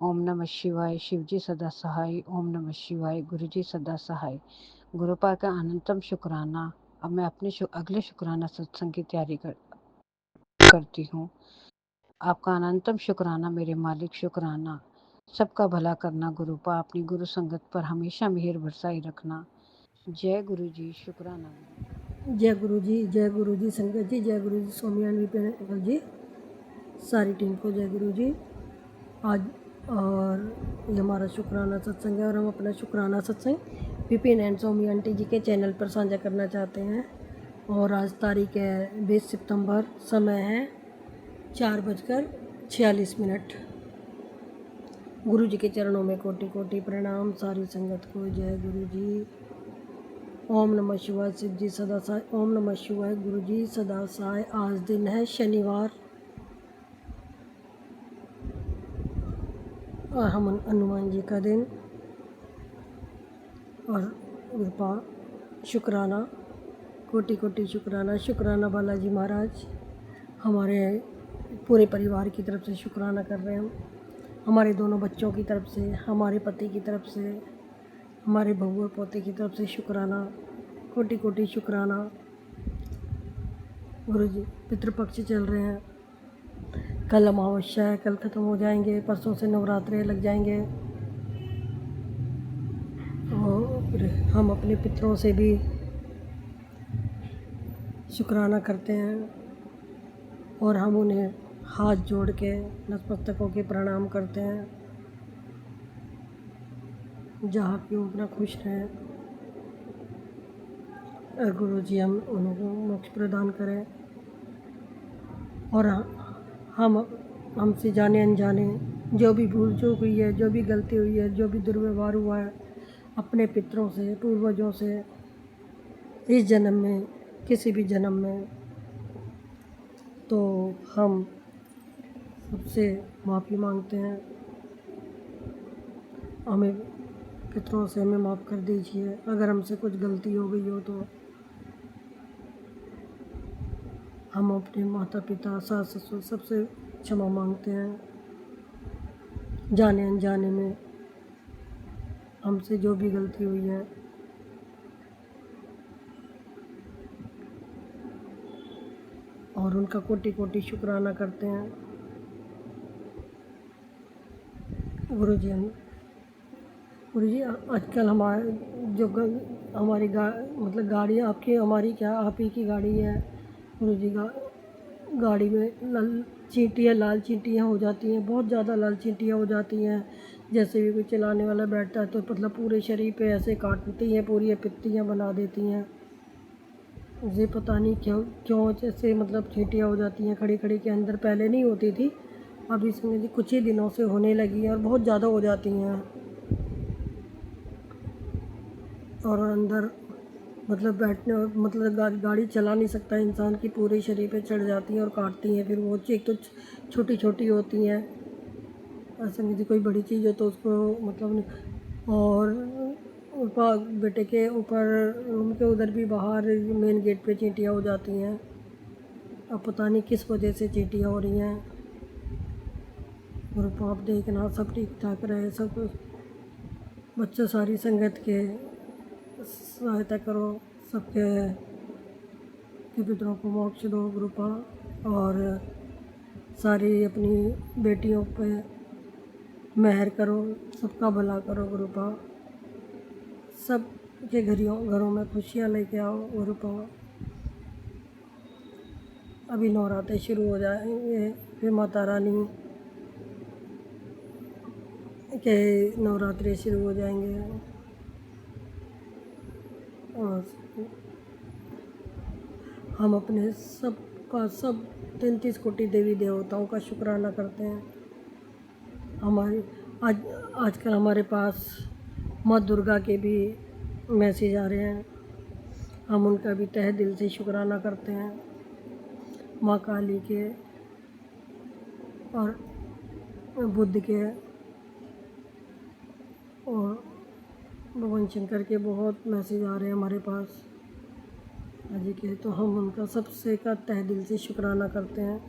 ओम नमः शिवाय, शिव जी सदा सहाय। ओम नमः शिवाय, गुरु जी सदा सहाय। गुरुपा का अनंतम शुक्राना। अब मैं अपने अगले शुक्राना सत्संग की तैयारी करती हूँ। आपका अनंतम शुक्राना मेरे मालिक, शुक्राना। सबका भला करना गुरुपा, अपनी गुरु संगत पर हमेशा मेहर बरसाई रखना। जय गुरु जी, शुक्राना गुरु। जय गुरु जी संगत जी, जय गुरु जी स्वामी विपिन अंकल जी, सारी टीम को जय गुरु जी। आज और ये हमारा शुक्राना सत्संग है और हम अपना शुक्राना सत्संग विपिन एंड स्वामी आंटी जी के चैनल पर साझा करना चाहते हैं। और आज तारीख है 20 सितंबर, समय है 4:46। गुरु जी के चरणों में कोटि कोटि प्रणाम, सारी संगत को जय गुरु जी। ओम नमः शिवाय, शिव जी सदा सहाय। ओम नमः शिवाय, गुरु जी सदा सहाय। आज दिन है शनिवार और हम हनुमान जी का दिन और कृपा शुक्राना, कोटि कोटि शुक्राना। शुक्राना बालाजी महाराज, हमारे पूरे परिवार की तरफ से शुक्राना कर रहे हैं हम, हमारे दोनों बच्चों की तरफ से, हमारे पति की तरफ से, हमारे बहू और पोते की तरफ से शुक्राना, कोटि कोटि शुक्राना। गुरु जी पितृपक्ष चल रहे हैं, कल अमावस्या है, कल ख़त्म हो जाएंगे, परसों से नवरात्रे लग जाएंगे। और हम अपने पितरों से भी शुक्राना करते हैं और हम उन्हें हाथ जोड़ के नतमस्तकों के प्रणाम करते हैं, जहाँ कि वो अपना खुश रहें। गुरु जी हम उनको मोक्ष प्रदान करें और हम हमसे जाने अनजाने जो भी भूल चूक हुई है, जो भी गलती हुई है, जो भी दुर्व्यवहार हुआ है अपने पितरों से, पूर्वजों से, इस जन्म में, किसी भी जन्म में, तो हम सबसे माफ़ी मांगते हैं। हमें पितरों से हमें माफ़ कर दीजिए अगर हमसे कुछ गलती हो गई हो तो। हम अपने माता पिता, सास ससुर सबसे क्षमा मांगते हैं, जाने अनजाने में हमसे जो भी गलती हुई है। और उनका कोटि कोटि शुक्राना करते हैं। गुरु जी आजकल हमारे जो हमारी मतलब गाड़ी आपकी, हमारी क्या, आप ही की गाड़ी है गुरु जी। गाड़ी में लाल चींटियाँ हो जाती हैं, बहुत ज़्यादा लाल चींटियाँ हो जाती हैं। जैसे भी कोई चलाने वाला बैठता है तो मतलब पूरे शरीर पे ऐसे काटती हैं, पूरी पित्तियाँ बना देती हैं। मुझे पता नहीं क्यों क्यों जैसे मतलब चींटियाँ हो जाती हैं खड़ी खड़ी के अंदर, पहले नहीं होती थी, अभी इसमें कुछ ही दिनों से होने लगी हैं और बहुत ज़्यादा हो जाती हैं। और अंदर मतलब बैठने मतलब गाड़ी चला नहीं सकता इंसान की, पूरे शरीर पे चढ़ जाती हैं और काटती हैं। फिर वो एक तो छोटी छोटी होती हैं, ऐसा नहीं कोई बड़ी चीज़ हो तो उसको मतलब और ऊपर बेटे के ऊपर रूम के उधर भी बाहर मेन गेट पे चींटियाँ हो जाती हैं। अब पता नहीं किस वजह से चींटियाँ हो रही हैं। और आप देखना सब ठीक ठाक रहे, सब बच्चों सारी संगत के सहायता करो, सबके पितरों को मोक्ष दो गुरुपा, और सारी अपनी बेटियों पे मेहर करो, सबका भला करो गुरुपा, सबके घरों में खुशियाँ लेके आओ गुरुपा। अभी नवरात्रे शुरू हो जाएंगे, फिर माता रानी के नवरात्रे शुरू हो जाएंगे और हम अपने सब 33 कोटि देवी देवताओं का शुक्राना करते हैं। हमारे आजकल हमारे पास माँ दुर्गा के भी मैसेज आ रहे हैं, हम उनका भी तहे दिल से शुक्राना करते हैं। माँ काली के और बुद्ध के और भगवान शंकर के बहुत मैसेज आ रहे हैं हमारे पास जी के, तो हम उनका सबसे का तहे दिल से शुक्राना करते हैं,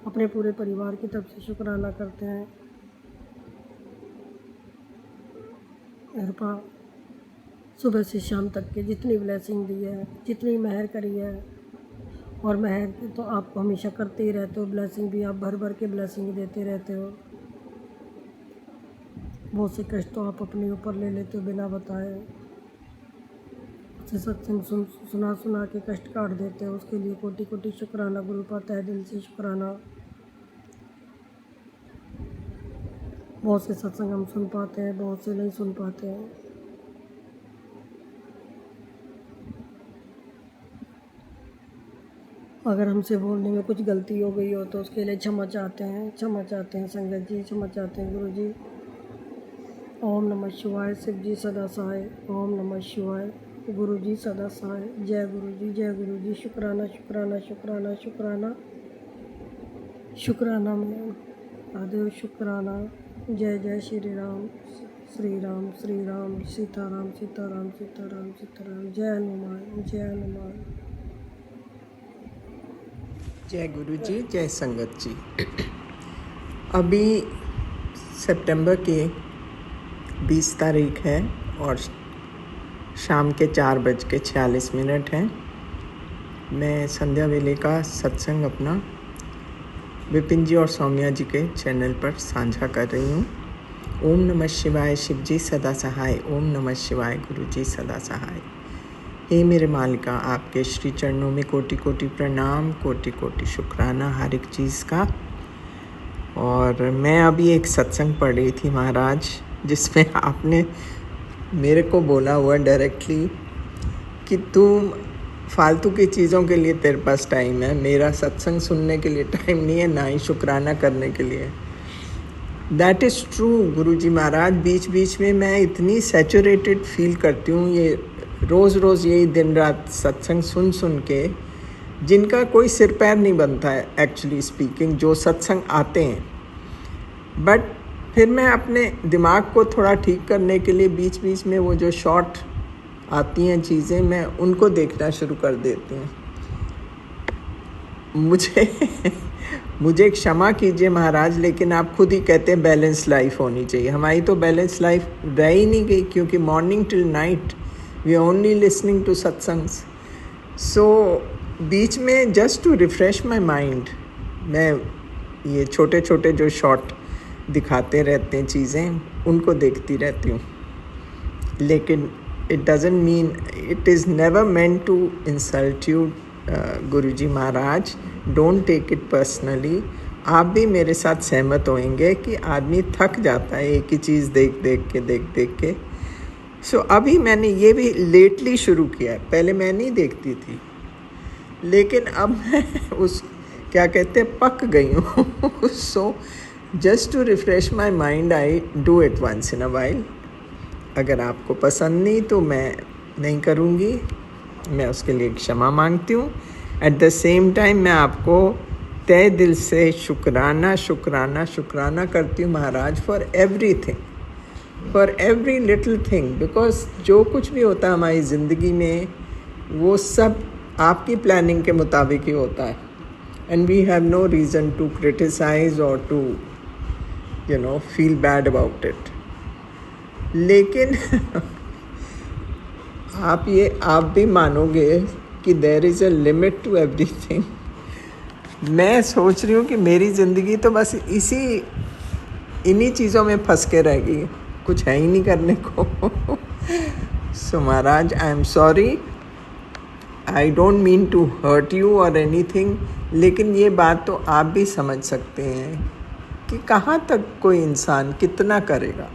अपने पूरे परिवार की तरफ से शुक्राना करते हैं। कृपा सुबह से शाम तक के जितनी ब्लेसिंग दी है, जितनी मेहर करी है, और मेहर तो आप हमेशा करते ही रहते हो, ब्लेसिंग भी आप भर भर के ब्लेसिंग देते रहते हो। बहुत से कष्ट तो आप अपने ऊपर ले लेते हो बिना बताए, सत्संग सुना के कष्ट काट देते हो, उसके लिए कोटि कोटि शुक्राना गुरुपा, तहे दिल से शुक्राना। बहुत से सत्संग हम सुन पाते हैं, बहुत से नहीं सुन पाते हैं। अगर हमसे बोलने में कुछ गलती हो गई हो तो उसके लिए क्षमा चाहते हैं संगत जी, क्षमा चाहते हैं गुरु जी। ओम नमः शिवाय, शिव जी सदा सहाय। ओम नमः शिवाय, गुरु जी सदा सहाय। जय गुरु जी, जय गुरु जी। शुक्राना शुक्राना शुक्राना शुक्राना शुक्राना में आदेव शुक्राना। जय जय श्री राम श्री राम श्री राम, सीताराम सीताराम सीताराम सीताराम। जय हनुमान, जय हनुमान। जय गुरु जी, जय संगत जी। अभी सितंबर के 20 तारीख है और शाम के 4:46 हैं। मैं संध्या वेले का सत्संग अपना विपिन जी और सौम्या जी के चैनल पर साझा कर रही हूँ। ओम नमः शिवाय, शिव जी सदा सहाय। ओम नमः शिवाय, गुरु जी सदा सहाय। हे मेरे मालिका, आपके श्री चरणों में कोटि कोटि प्रणाम, कोटि कोटि शुक्राना हर एक चीज़ का। और मैं अभी एक सत्संग पढ़ रही थी महाराज, जिसमें आपने मेरे को बोला हुआ डायरेक्टली कि तुम फालतू की चीज़ों के लिए तेरे पास टाइम है, मेरा सत्संग सुनने के लिए टाइम नहीं है, ना ही शुक्राना करने के लिए। दैट इज़ ट्रू गुरु जी महाराज। बीच बीच में मैं इतनी सैचुरेटेड फील करती हूँ, ये रोज़ रोज़ यही दिन रात सत्संग सुन सुन के, जिनका कोई सिर पैर नहीं बनता है एक्चुअली स्पीकिंग, जो सत्संग आते हैं। बट फिर मैं अपने दिमाग को थोड़ा ठीक करने के लिए बीच बीच में वो जो शॉर्ट आती हैं चीज़ें, मैं उनको देखना शुरू कर देती हूँ। मुझे क्षमा कीजिए महाराज, लेकिन आप खुद ही कहते हैं बैलेंस लाइफ होनी चाहिए। हमारी तो बैलेंस लाइफ रह ही नहीं गई, क्योंकि morning till night we are only listening to satsangs. So बीच में just to refresh my mind, मैं ये छोटे छोटे जो शॉर्ट दिखाते रहते हैं चीज़ें, उनको देखती रहती हूँ। लेकिन it doesn't mean, it is never meant to insult you, Guruji Maharaj. Don't take it personally. आप भी मेरे साथ सहमत होंगे कि आदमी थक जाता है एक ही चीज़ देख देख के। सो अभी मैंने ये भी लेटली शुरू किया है, पहले मैं नहीं देखती थी, लेकिन अब मैं उस क्या कहते हैं पक गई हूँ। So just to refresh my mind I do it once in a while. अगर आपको पसंद नहीं तो मैं नहीं करूँगी, मैं उसके लिए क्षमा मांगती हूँ। एट द सेम टाइम मैं आपको तहे दिल से शुक्राना शुक्राना शुक्राना करती हूँ महाराज, for everything, for every little thing, because जो कुछ भी होता है हमारी ज़िंदगी में वो सब आपकी प्लानिंग के मुताबिक ही होता है। And we have no reason to criticise और to feel bad about it. लेकिन आप भी मानोगे कि there is a limit to everything. मैं सोच रही हूँ कि मेरी ज़िंदगी तो बस इन्हीं चीज़ों में फंस के रह गई, कुछ है ही नहीं करने को। सो महाराज, I am sorry, I don't mean to hurt you और एनीथिंग, लेकिन ये बात तो आप भी समझ सकते हैं कि कहाँ तक कोई इंसान कितना करेगा,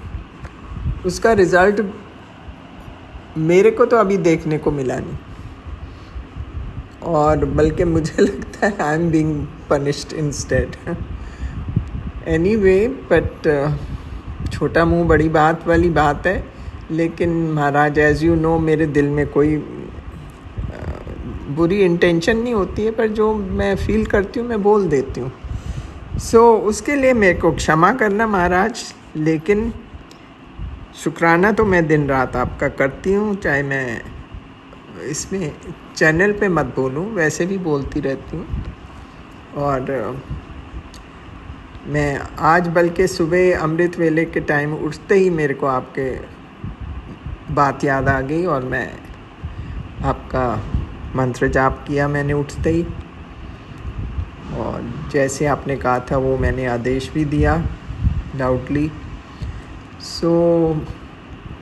उसका रिज़ल्ट मेरे को तो अभी देखने को मिला नहीं, और बल्कि मुझे लगता है I am being punished instead. Anyway, but छोटा मुंह बड़ी बात वाली बात है। लेकिन महाराज, एज़ यू नो, मेरे दिल में कोई बुरी इंटेंशन नहीं होती है, पर जो मैं फील करती हूँ मैं बोल देती हूँ। सो उसके लिए मेरे को क्षमा करना महाराज, लेकिन शुक्राना तो मैं दिन रात आपका करती हूँ, चाहे मैं इसमें चैनल पे मत बोलूँ, वैसे भी बोलती रहती हूँ। और मैं आज बल्कि सुबह अमृत वेले के टाइम उठते ही मेरे को आपके बात याद आ गई और मैं आपका मंत्र जाप किया मैंने उठते ही, और जैसे आपने कहा था वो मैंने आदेश भी दिया लाउडली। सो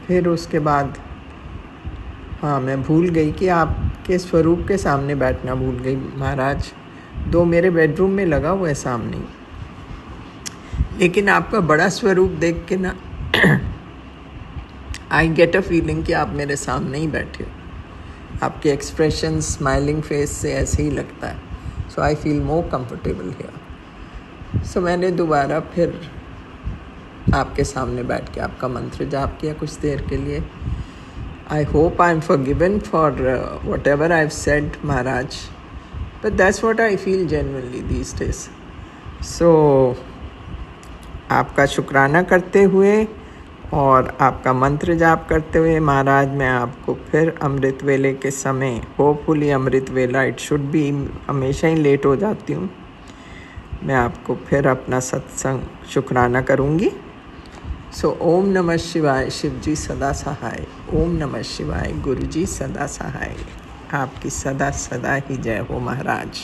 फिर उसके बाद हाँ, मैं भूल गई कि आपके स्वरूप के सामने बैठना भूल गई महाराज। दो मेरे बेडरूम में लगा हुआ है सामने, लेकिन आपका बड़ा स्वरूप देख के ना आई गेट अ फीलिंग कि आप मेरे सामने ही बैठे हो। आपके एक्सप्रेशन, स्माइलिंग फेस से ऐसे ही लगता है। So I feel more comfortable here. So मैंने दोबारा फिर आपके सामने बैठ के आपका मंत्र जाप किया कुछ देर के लिए। I hope I'm forgiven for whatever I've said, Maharaj. But that's what I feel genuinely these days. So, आपका शुक्राना करते हुए और आपका मंत्र जाप करते हुए महाराज, मैं आपको फिर अमृत वेले के समय, होपफुली अमृत वेला, इट शुड बी, हमेशा ही लेट हो जाती हूँ, मैं आपको फिर अपना सत्संग शुक्राना करूँगी। सो ओम नमः शिवाय, शिव जी सदा सहाय। ओम नमः शिवाय, गुरु जी सदा सहाय। आपकी सदा सदा ही जय हो महाराज।